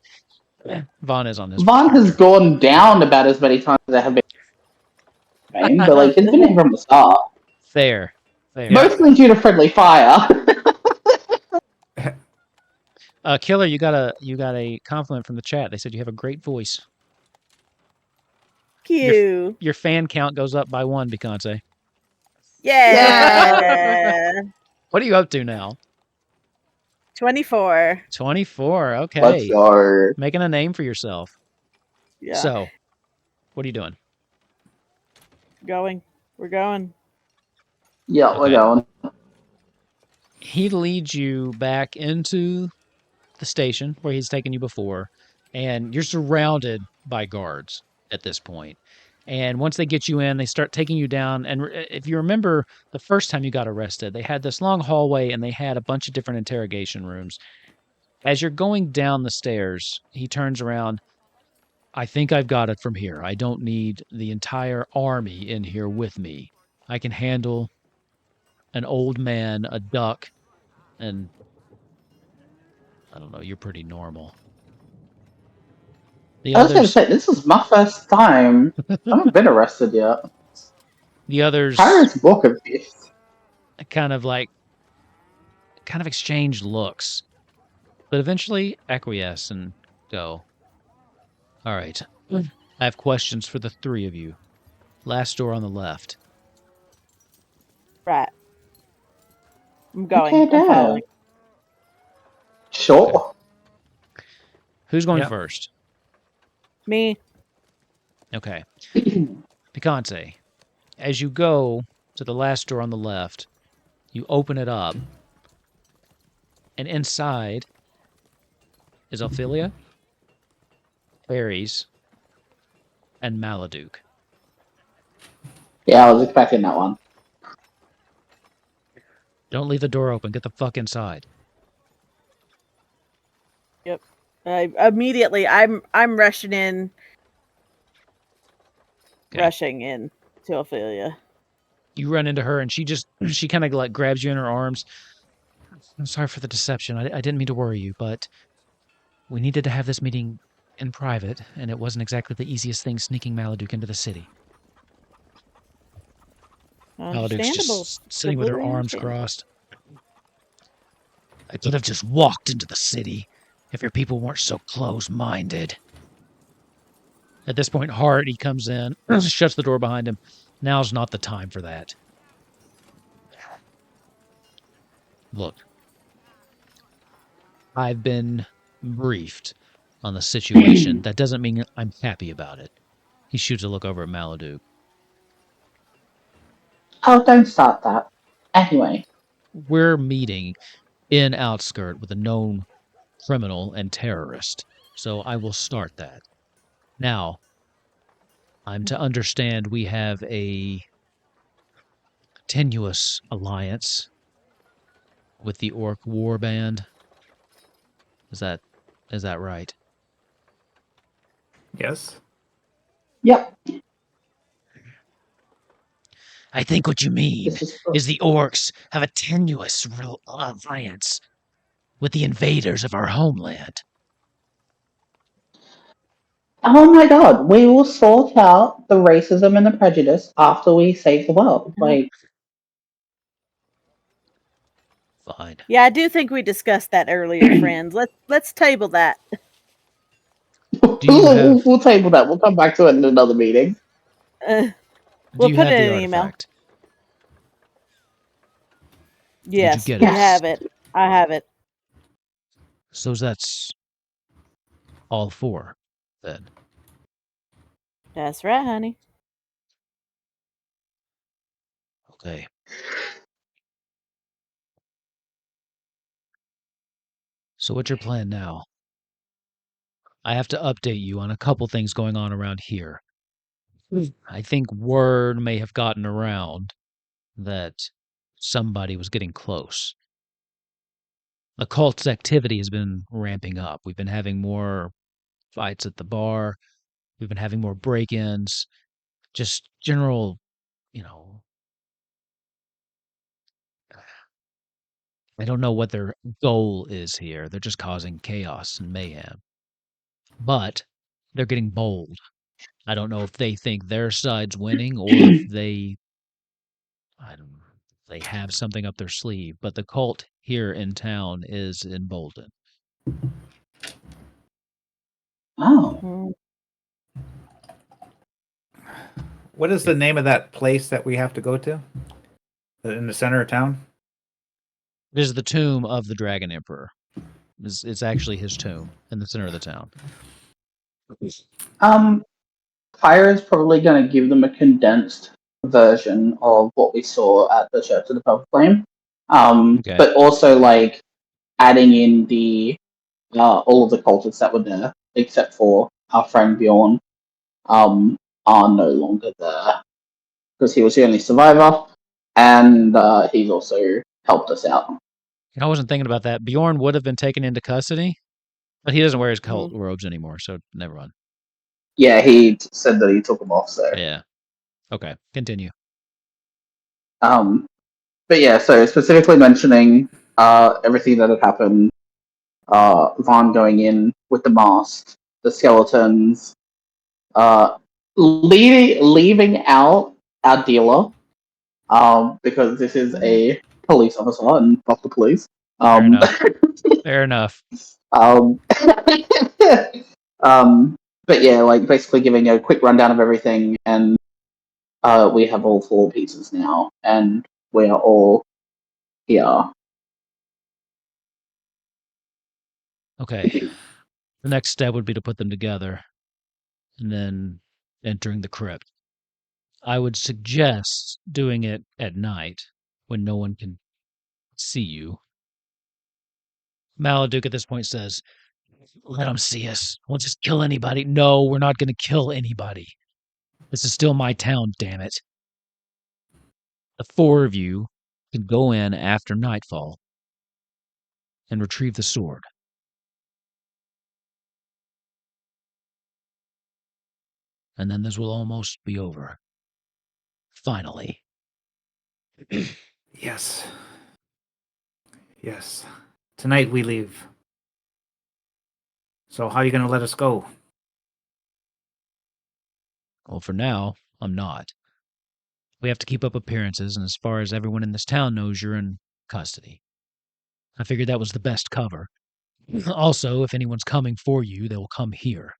Vaughn is on this. Vaughn has gone down about as many times as there have been. But, like, he's been here from the start. Fair. Mostly due to friendly fire. Killer, you got a compliment from the chat. They said you have a great voice. Cute. Your fan count goes up by 1, Beyonce. Yeah. What are you up to now? 24. 24. Okay. Let's go. Making a name for yourself. Yeah. So, what are you doing? We're going. Yeah, we're going. He leads you back into the station where he's taken you before, and you're surrounded by guards at this point. And once they get you in, they start taking you down. And if you remember the first time you got arrested, they had this long hallway and they had a bunch of different interrogation rooms. As you're going down the stairs, he turns around. I think I've got it from here. I don't need the entire army in here with me. I can handle an old man, a duck, and I don't know, you're pretty normal. The I was going to others, say, this is my first time. I haven't been arrested yet. the others Kyra's book of this. kind of exchange looks, but eventually acquiesce and go, all right, I have questions for the 3 of you. Last door on the left. Right. I'm going. Okay, I'm following. Sure. Who's going Yep. first? Me. Okay. Picante, as you go to the last door on the left, you open it up, and inside is Ophelia, Ares, and Maladuke. Yeah, I was expecting that one. Don't leave the door open. Get the fuck inside. Yep. Immediately, I'm rushing in. Okay. Rushing in to Ophelia. You run into her, and she kind of like grabs you in her arms. I'm sorry for the deception. I didn't mean to worry you, but we needed to have this meeting in private, and it wasn't exactly the easiest thing sneaking Maladuke into the city. Maladuke's Understandable. just sitting with her Completely arms understandable. crossed. I could have just walked into the city if your people weren't so close-minded. At this point, Hardy comes in, shuts the door behind him. Now's not the time for that. Look, I've been briefed on the situation. That doesn't mean I'm happy about it. He shoots a look over at Maladuke. Oh, don't start that. Anyway. We're meeting in Outskirt with a known criminal and terrorist, so I will start that. Now, I'm to understand we have a tenuous alliance with the Orc Warband. Is that right? Yes. Yep. I think what you mean This is is the Orcs have a tenuous alliance with the invaders of our homeland. Oh my god, we will sort out the racism and the prejudice after we save the world. Like, Fine. Yeah, I do think we discussed that earlier, friends. Let's table that. you have- we'll table that. We'll come back to it in another meeting. We'll Do you put have it the in an email. artifact? Yes, get we it? have it. I have it. So that's all 4, then. That's right, honey. Okay. So what's your plan now? I have to update you on a couple things going on around here. I think word may have gotten around that somebody was getting close. The cult's activity has been ramping up. We've been having more fights at the bar. We've been having more break-ins. Just general, I don't know what their goal is here. They're just causing chaos and mayhem. But they're getting bold. I don't know if they think their side's winning or if they have something up their sleeve, but the cult here in town is emboldened. Oh. What is the name of that place that we have to go to? In the center of town? It is the tomb of the Dragon Emperor. It's actually his tomb in the center of the town. Fire is probably going to give them a condensed version of what we saw at the Church of the Purple Flame. Okay. But also, like, adding in the all of the cultists that were there, except for our friend Bjorn, are no longer there. Because he was the only survivor, and he's also helped us out. I wasn't thinking about that. Bjorn would have been taken into custody, but he doesn't wear his cult robes anymore, so never mind. Yeah, he said that he took them off, so. Yeah. Okay, continue. But yeah, so specifically mentioning everything that had happened, Vaughn going in with the mask, the skeletons, leaving out our dealer, because this is a police officer and not the police. Fair enough. Fair enough. But yeah, like basically giving a quick rundown of everything, and we have all 4 pieces now, and we are all here. Okay. The next step would be to put them together and then entering the crypt. I would suggest doing it at night when no one can see you. Maladuke at this point says, "Let them see us. We'll just kill anybody." "No, we're not going to kill anybody. This is still my town, damn it." The 4 of you can go in after nightfall and retrieve the sword. And then this will almost be over. Finally. Yes. Yes. Tonight we leave. So how are you going to let us go? Well, for now, I'm not. We have to keep up appearances, and as far as everyone in this town knows, you're in custody. I figured that was the best cover. Also, if anyone's coming for you, they will come here.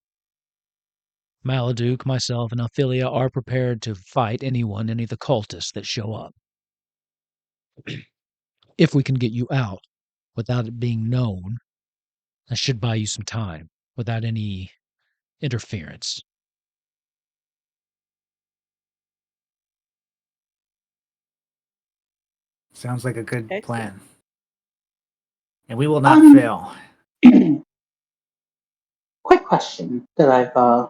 Maladuke, myself, and Ophelia are prepared to fight any of the cultists that show up. If we can get you out without it being known, that should buy you some time without any interference. Sounds like a good Excellent. plan. And we will not fail. Quick question that I've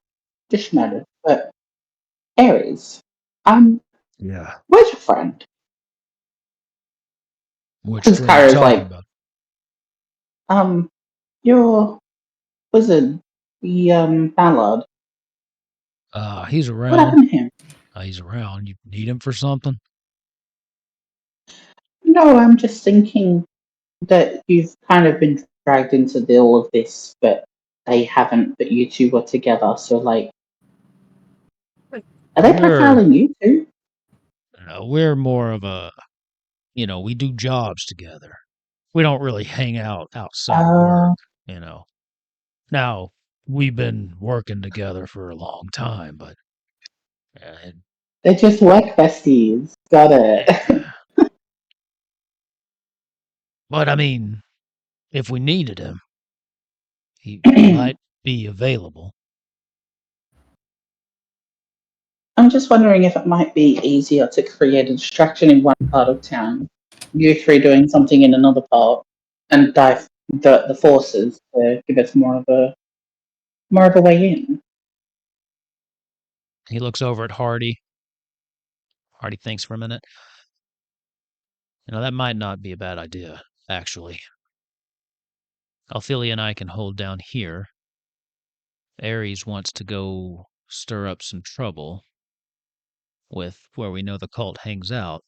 just noticed, but Aries, Yeah. where's your friend? Which Because friend are you Kyra's talking like, about? your wizard, the Ballard. He's What around. happened to him? He's around. You need him for something? No, I'm just thinking that you've kind of been dragged into all of this, but they haven't, but you two were together, so like, are they profiling you too? We're more of a, we do jobs together. We don't really hang out outside work, Now, we've been working together for a long time, but... They're just work besties. Got it. But, I mean, if we needed him, he might be available. I'm just wondering if it might be easier to create a distraction in one part of town, you three doing something in another part, and dive the forces to give us more of a way in. He looks over at Hardy. Hardy thinks for a minute. That might not be a bad idea, actually. Ophelia and I can hold down here. Ares wants to go stir up some trouble with where we know the cult hangs out.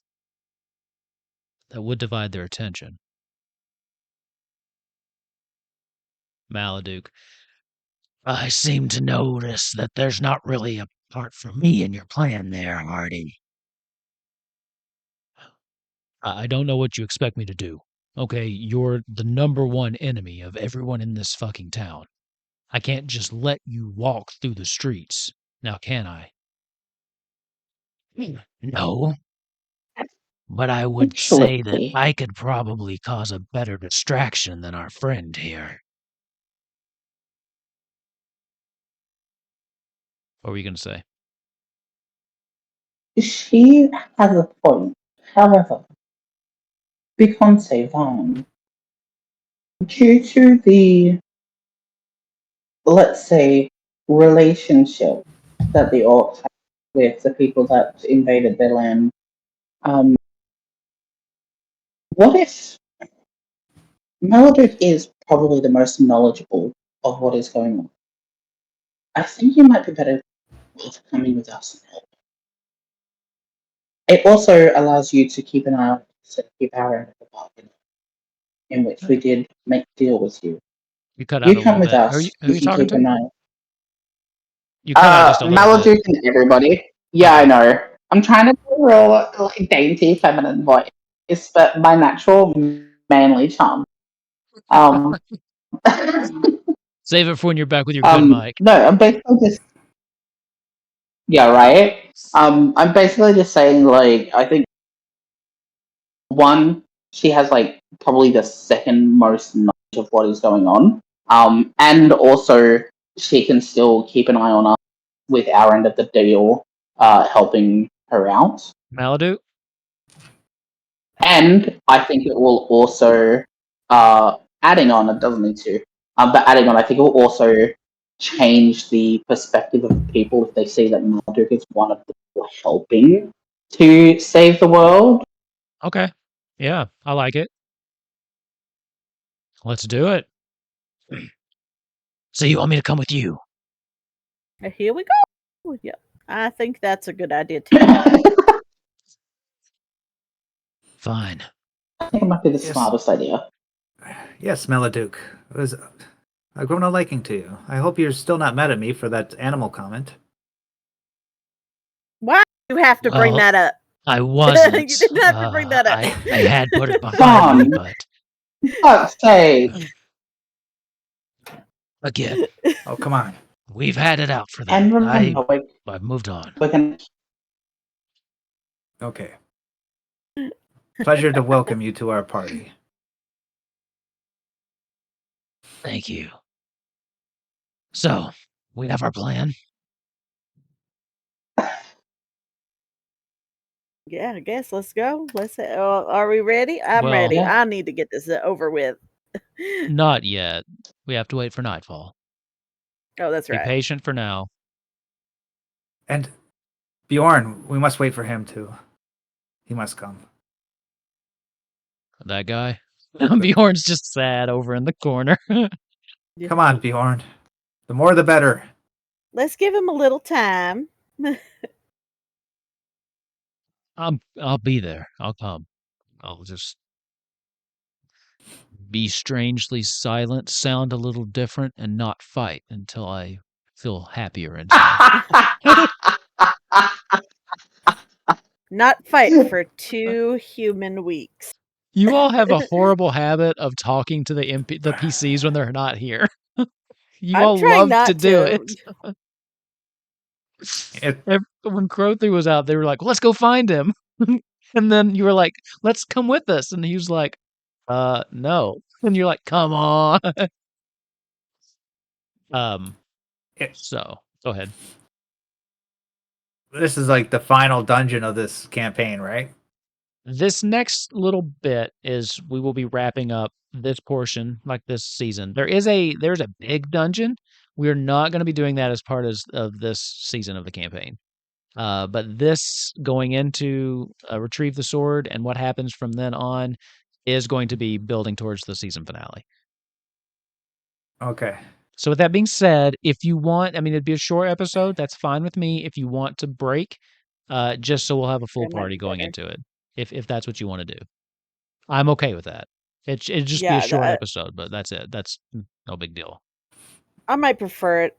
That would divide their attention. Maladuke. I seem to notice that there's not really a part for me in your plan there, Hardy. I don't know what you expect me to do. Okay, you're the #1 enemy of everyone in this fucking town. I can't just let you walk through the streets. Now, can I? No. But I would say that I could probably cause a better distraction than our friend here. What were you going to say? She has a point. However, Beyonce Vaughn, due to the, let's say, relationship that the orcs have with the people that invaded their land, what if Maladuke is probably the most knowledgeable of what is going on? I think you might be better off coming with us. It also allows you to keep an eye on to keep our end of the bargain, in which we did make a deal with you. You cut out a come little with bit. us. Who are you talking keep an to? eye. You cut out just a little bit. Maladuke and everybody. Yeah, okay. I know. I'm trying to do a real like dainty feminine voice, but my natural manly charm. Save it for when you're back with your good mic. No, I'm basically just. Yeah, right. I'm basically just saying, like, I think one, she has like probably the second most knowledge of what is going on, And also she can still keep an eye on us with our end of the deal, helping her out. Maladu? And I think it will also, adding on, it doesn't need to, but adding on, I think it will also change the perspective of people if they see that Marduk is one of the people helping to save the world. Okay. Yeah, I like it. Let's do it. So you want me to come with you? Here we go. Yep. I think that's a good idea too. Fine. I think it might be the Yes. smartest idea. Yes, Meladuke. I've grown a liking to you. I hope you're still not mad at me for that animal comment. Why do you have to bring Well, that up? I wasn't. You didn't have to bring that up. I had put it behind me, but Fuck's sake. again, Oh, come on. we've had it out for that. And remember, I've moved on. we're gonna... Okay. Pleasure to welcome you to our party. Thank you. So, we have our plan. Yeah, I guess let's go. Are we ready? I'm Well- ready. Yeah. I need to get this over with. Not yet. We have to wait for nightfall. Oh, that's Be right. patient for now. And Bjorn, we must wait for him too. He must come. That guy. Bjorn's just sad over in the corner. Come on, Bjorn. The more the better. Let's give him a little time. I'll be there. I'll come. I'll just be strangely silent, sound a little different, and not fight until I feel happier inside. Not fight for 2 human weeks. You all have a horrible habit of talking to the PCs when they're not here. You I'm all trying love not to do to. it. When Crowthy was out, they were like, "Let's go find him," and then you were like, "Let's come with us," and he was like, no," and you're like, "Come on." So go ahead. This is like the final dungeon of this campaign, right? This next little bit is we will be wrapping up this portion, like this season. There's a big dungeon. We're not going to be doing that as part of this season of the campaign. But this going into Retrieve the Sword and what happens from then on is going to be building towards the season finale. Okay. So with that being said, if you want, I mean, it'd be a short episode. That's fine with me. If you want to break, just so we'll have a full That might party be going better. into it. If that's what you want to do, I'm okay with that. It'd just be Yeah, a short episode, but that's it. That's no big deal. I might prefer it.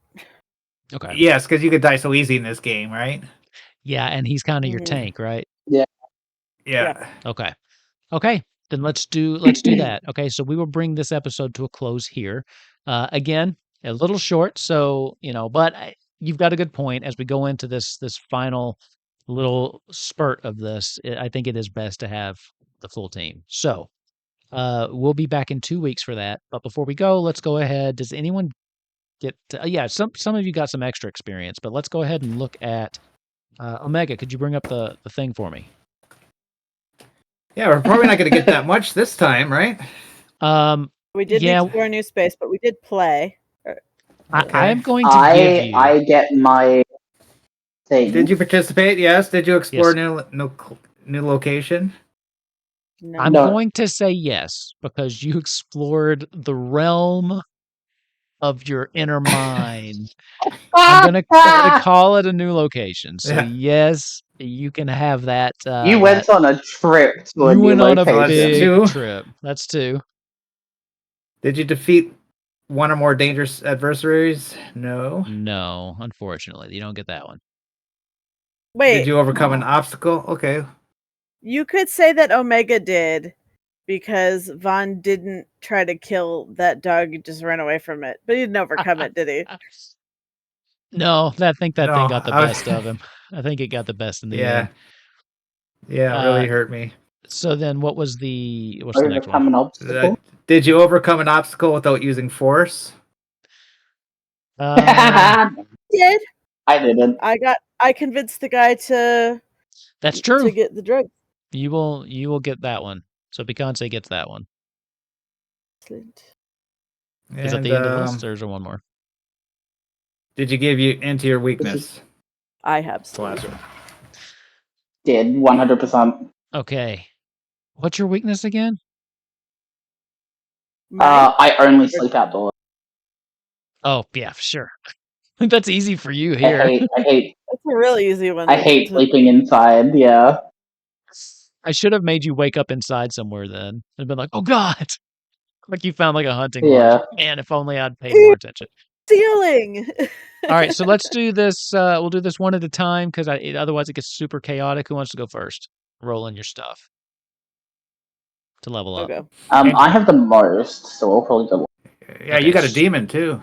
Okay. Yes, because you could die so easy in this game, right? Yeah, and he's kind of your Mhm. tank, right? Yeah. Okay. Okay. Then let's do that. Okay, so we will bring this episode to a close here. Again, a little short, so but you've got a good point. As we go into this final little spurt of this, I think it is best to have the full team. So we'll be back in 2 weeks for that. But before we go, let's go ahead. Does anyone get? Some of you got some extra experience, but let's go ahead and look at Omega. Could you bring up the thing for me? Yeah, we're probably not going to get that much this time, right? We didn't Yeah. explore a new space, but we did play. I am going to give you. I get my thing. Did you participate? Yes. Did you explore Yes. new location? No. I'm No. going to say yes because you explored the realm of your inner mind. I'm gonna call it a new location. So Yeah. yes, you can have that. You went on a trip to a You new went on a location. That's big two. trip. That's 2. Did you defeat one or more dangerous adversaries? No. No, unfortunately, you don't get that one. Wait, Did you overcome an obstacle? Okay. you could say that Omega did because Vaughn didn't try to kill that dog. He just ran away from it. But he didn't overcome it, did he? No, I think that thing No, got the I was- best of him. I think it got the best in the Yeah. end. Yeah, it really hurt me. So then, what's the next Overcome one? an obstacle. Did you overcome an obstacle without using force? Did I didn't. I convinced the guy to That's true. to get the drugs. You will get that one. So Beyonce gets that one. Excellent. Is that the end of the list, or is there one more? Did you give you into your weakness? I have The last one. Did 100%. Okay. What's your weakness again? I only sleep outdoors. Oh, yeah, sure. That's easy for you I here. hate That's a really easy one. I hate sleeping inside. Yeah. I should have made you wake up inside somewhere then and been like, oh God. Like you found like a hunting Yeah. lodge. Man, if only I'd paid more attention. Stealing. All right, so let's do this. We'll do this one at a time because otherwise it gets super chaotic. Who wants to go first? Roll in your stuff to level up. Okay. I have the most, so we'll probably go. Yeah, Okay. you got a demon too.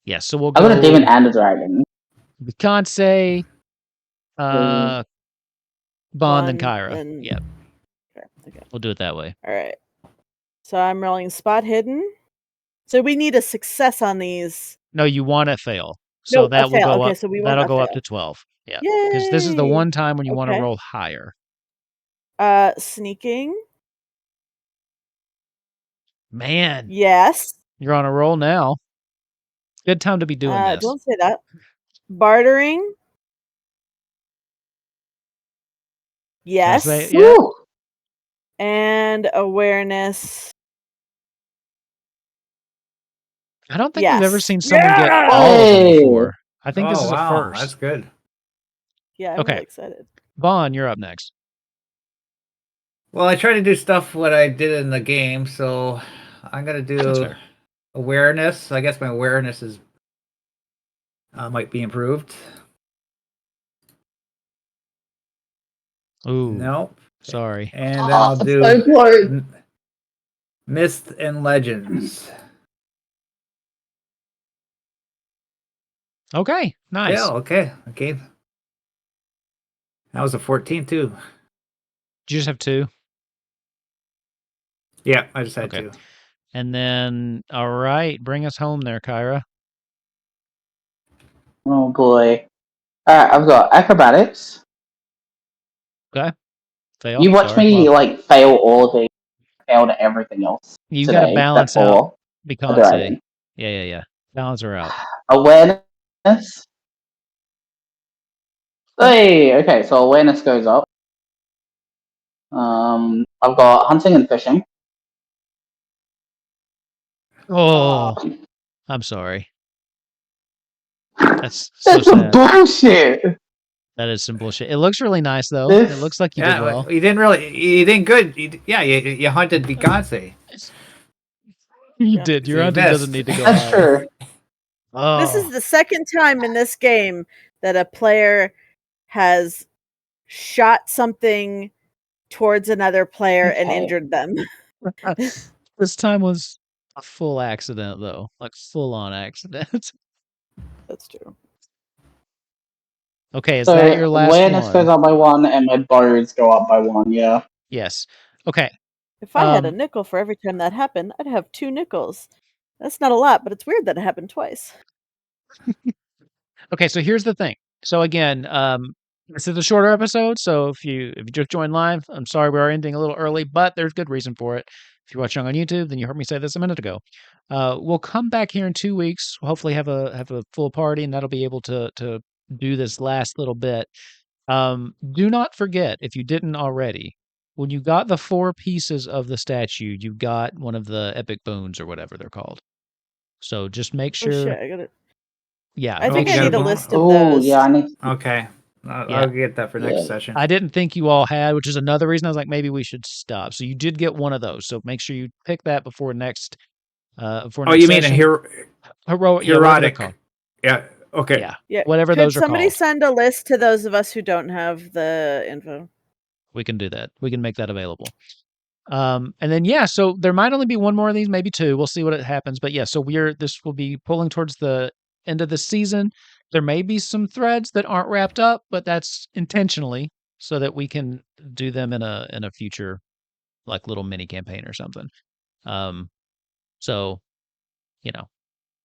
Yeah, so we'll I go. got a demon and a dragon. Beyonce, Bond, and Kyra. and- Yep, Okay. we'll do it that way. All right. So I'm rolling spot hidden. So we need a success on these. No, you want to fail. So No, a that will fail. go Okay, up. so we want That'll a go up fail. to 12. Yeah, because this is the Yay! one time when you want to Okay. roll higher. Sneaking. Man, Yes. you're on a roll now. Good time to be doing this. Don't say that. Bartering. Yes. Yeah. Woo! And awareness. I don't think we've ever Yes. seen someone get Yeah! all of them Hey! before. I think this is wow, a first. That's good. Yeah, I'm Okay. really excited. Vaughn, you're up next. Well, I try to do stuff what I did in the game, so I'm gonna That's do fair. awareness. I guess my awareness is might be improved. Ooh, No, sorry. and then I'll do So close. Myth and Legends. Okay, nice. Yeah, okay. That was a 14 too. Did you just have 2? Yeah, I just had Okay. 2. And then, all right, bring us home there, Kyra. Oh boy. Alright, I've got acrobatics. Okay. Fail. You watch Sorry. me Well, like fail all of these, fail to everything else. you today, got to balance except out for the Beyonce. dragon. Yeah. Balance her out. Awareness. Hey, okay, so awareness goes up. I've got hunting and fishing. Oh, Um, I'm sorry. That's so That's some sad. bullshit. That is some bullshit. It looks really nice though. This- It looks like you Yeah, did well. you did good. You hunted Beyonce. You Yeah. did. Your So you hunting doesn't missed. need to go That's higher. true. Oh, This is the second time in this game that a player has shot something towards another player and Okay. injured them. this time was a full accident though, like full on accident. That's true. Okay, is So that your last awareness one? goes up by 1 and my bows go up by 1, yeah. Yes. Okay. If I had a Um, nickel for every time that happened, I'd have 2 nickels. That's not a lot, but it's weird that it happened twice. Okay, so here's the thing. So again, this is a shorter episode, so if you just joined live, I'm sorry we are ending a little early, but there's good reason for it. If you're watching on YouTube, then you heard me say this a minute ago. We'll come back here in 2 weeks. Hopefully have a full party, and that'll be able to do this last little bit. Do not forget, if you didn't already, when you got the 4 pieces of the statue, you got one of the epic boons or whatever they're called. So just make Oh shit, sure. I got it. Yeah, I think make I sure. need a list of Oh, those. yeah, I need to... Okay, Yeah. I'll get that for next Yeah. session. I didn't think you all had, which is another reason I was like, maybe we should stop. So you did get one of those. So make sure you pick that before next. For Oh, you mean a heroic? Yeah, whatever they're heroic? called. Yeah. Okay. Yeah, Yeah. whatever Could those are somebody called. send a list to those of us who don't have the info? We can do that. We can make that available. And then yeah, so there might only be one more of these, maybe 2. We'll see what happens. But yeah, so this will be pulling towards the end of the season. There may be some threads that aren't wrapped up, but that's intentionally so that we can do them in a future like little mini campaign or something. So,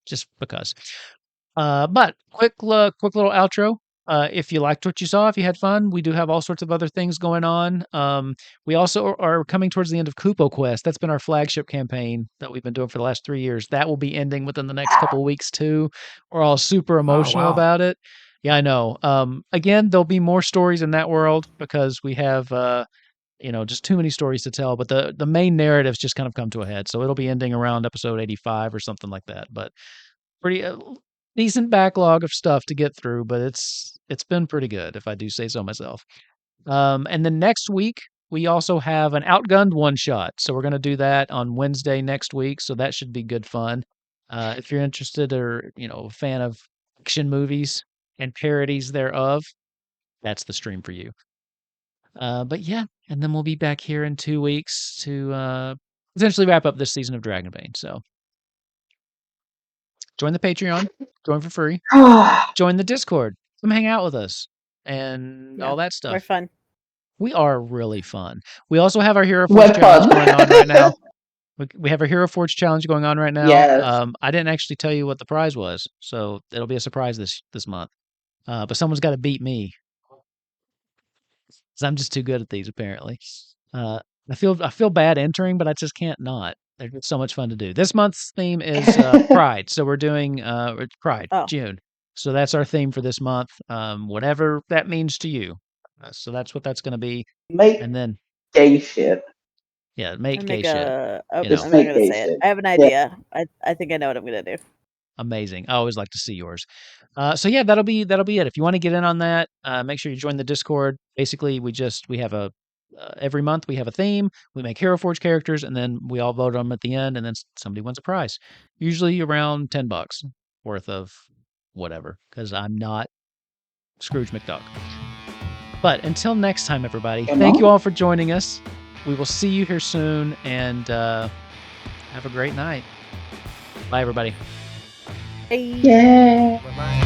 just because. But quick little outro. If you liked what you saw, if you had fun, we do have all sorts of other things going on. We also are coming towards the end of Kupo Quest. That's been our flagship campaign that we've been doing for the last 3 years. That will be ending within the next couple of weeks too. We're all super emotional wow. about it. Yeah, I know. Again, there'll be more stories in that world because we have just too many stories to tell. But the main narrative's just kind of come to a head, so it'll be ending around episode 85 or something like that. But pretty decent backlog of stuff to get through, but it's been pretty good, if I do say so myself. And then next week we also have an Outgunned one shot, so we're going to do that on Wednesday next week. So that should be good fun. If you're interested or a fan of action movies and parodies thereof, that's the stream for you. But yeah, and then we'll be back here in 2 weeks to essentially wrap up this season of Dragonbane. So join the Patreon, join for free, join the Discord, come hang out with us, and all that We're stuff. fun. We are really fun. We also have our Hero We're Forge challenge fun. going on right now. We have our Hero Forge challenge going on right now. Yes. I didn't actually tell you what the prize was, so it'll be a surprise this month. But someone's got to beat me, because I'm just too good at these apparently. I feel bad entering, but I just can't not. They're just so much fun to do. This month's theme is Pride, so we're doing Pride June. So that's our theme for this month. Whatever that means to you. So that's what that's going to be. Make And then gay shit. yeah, make gay Make shit. a. Oh, You know. I'm not Make gonna gay say it. shit. I have an idea. I think I know what I'm gonna do. Amazing. I always like to see yours. So yeah, that'll be it. If you want to get in on that, make sure you join the Discord. Basically, we have a every month we have a theme. We make Hero Forge characters, and then we all vote on them at the end, and then somebody wins a prize. Usually around $10 worth of whatever, because I'm not Scrooge McDuck. But until next time, everybody, thank you all for joining us. We will see you here soon, and have a great night. Bye, everybody. Bye. Yeah. Bye-bye.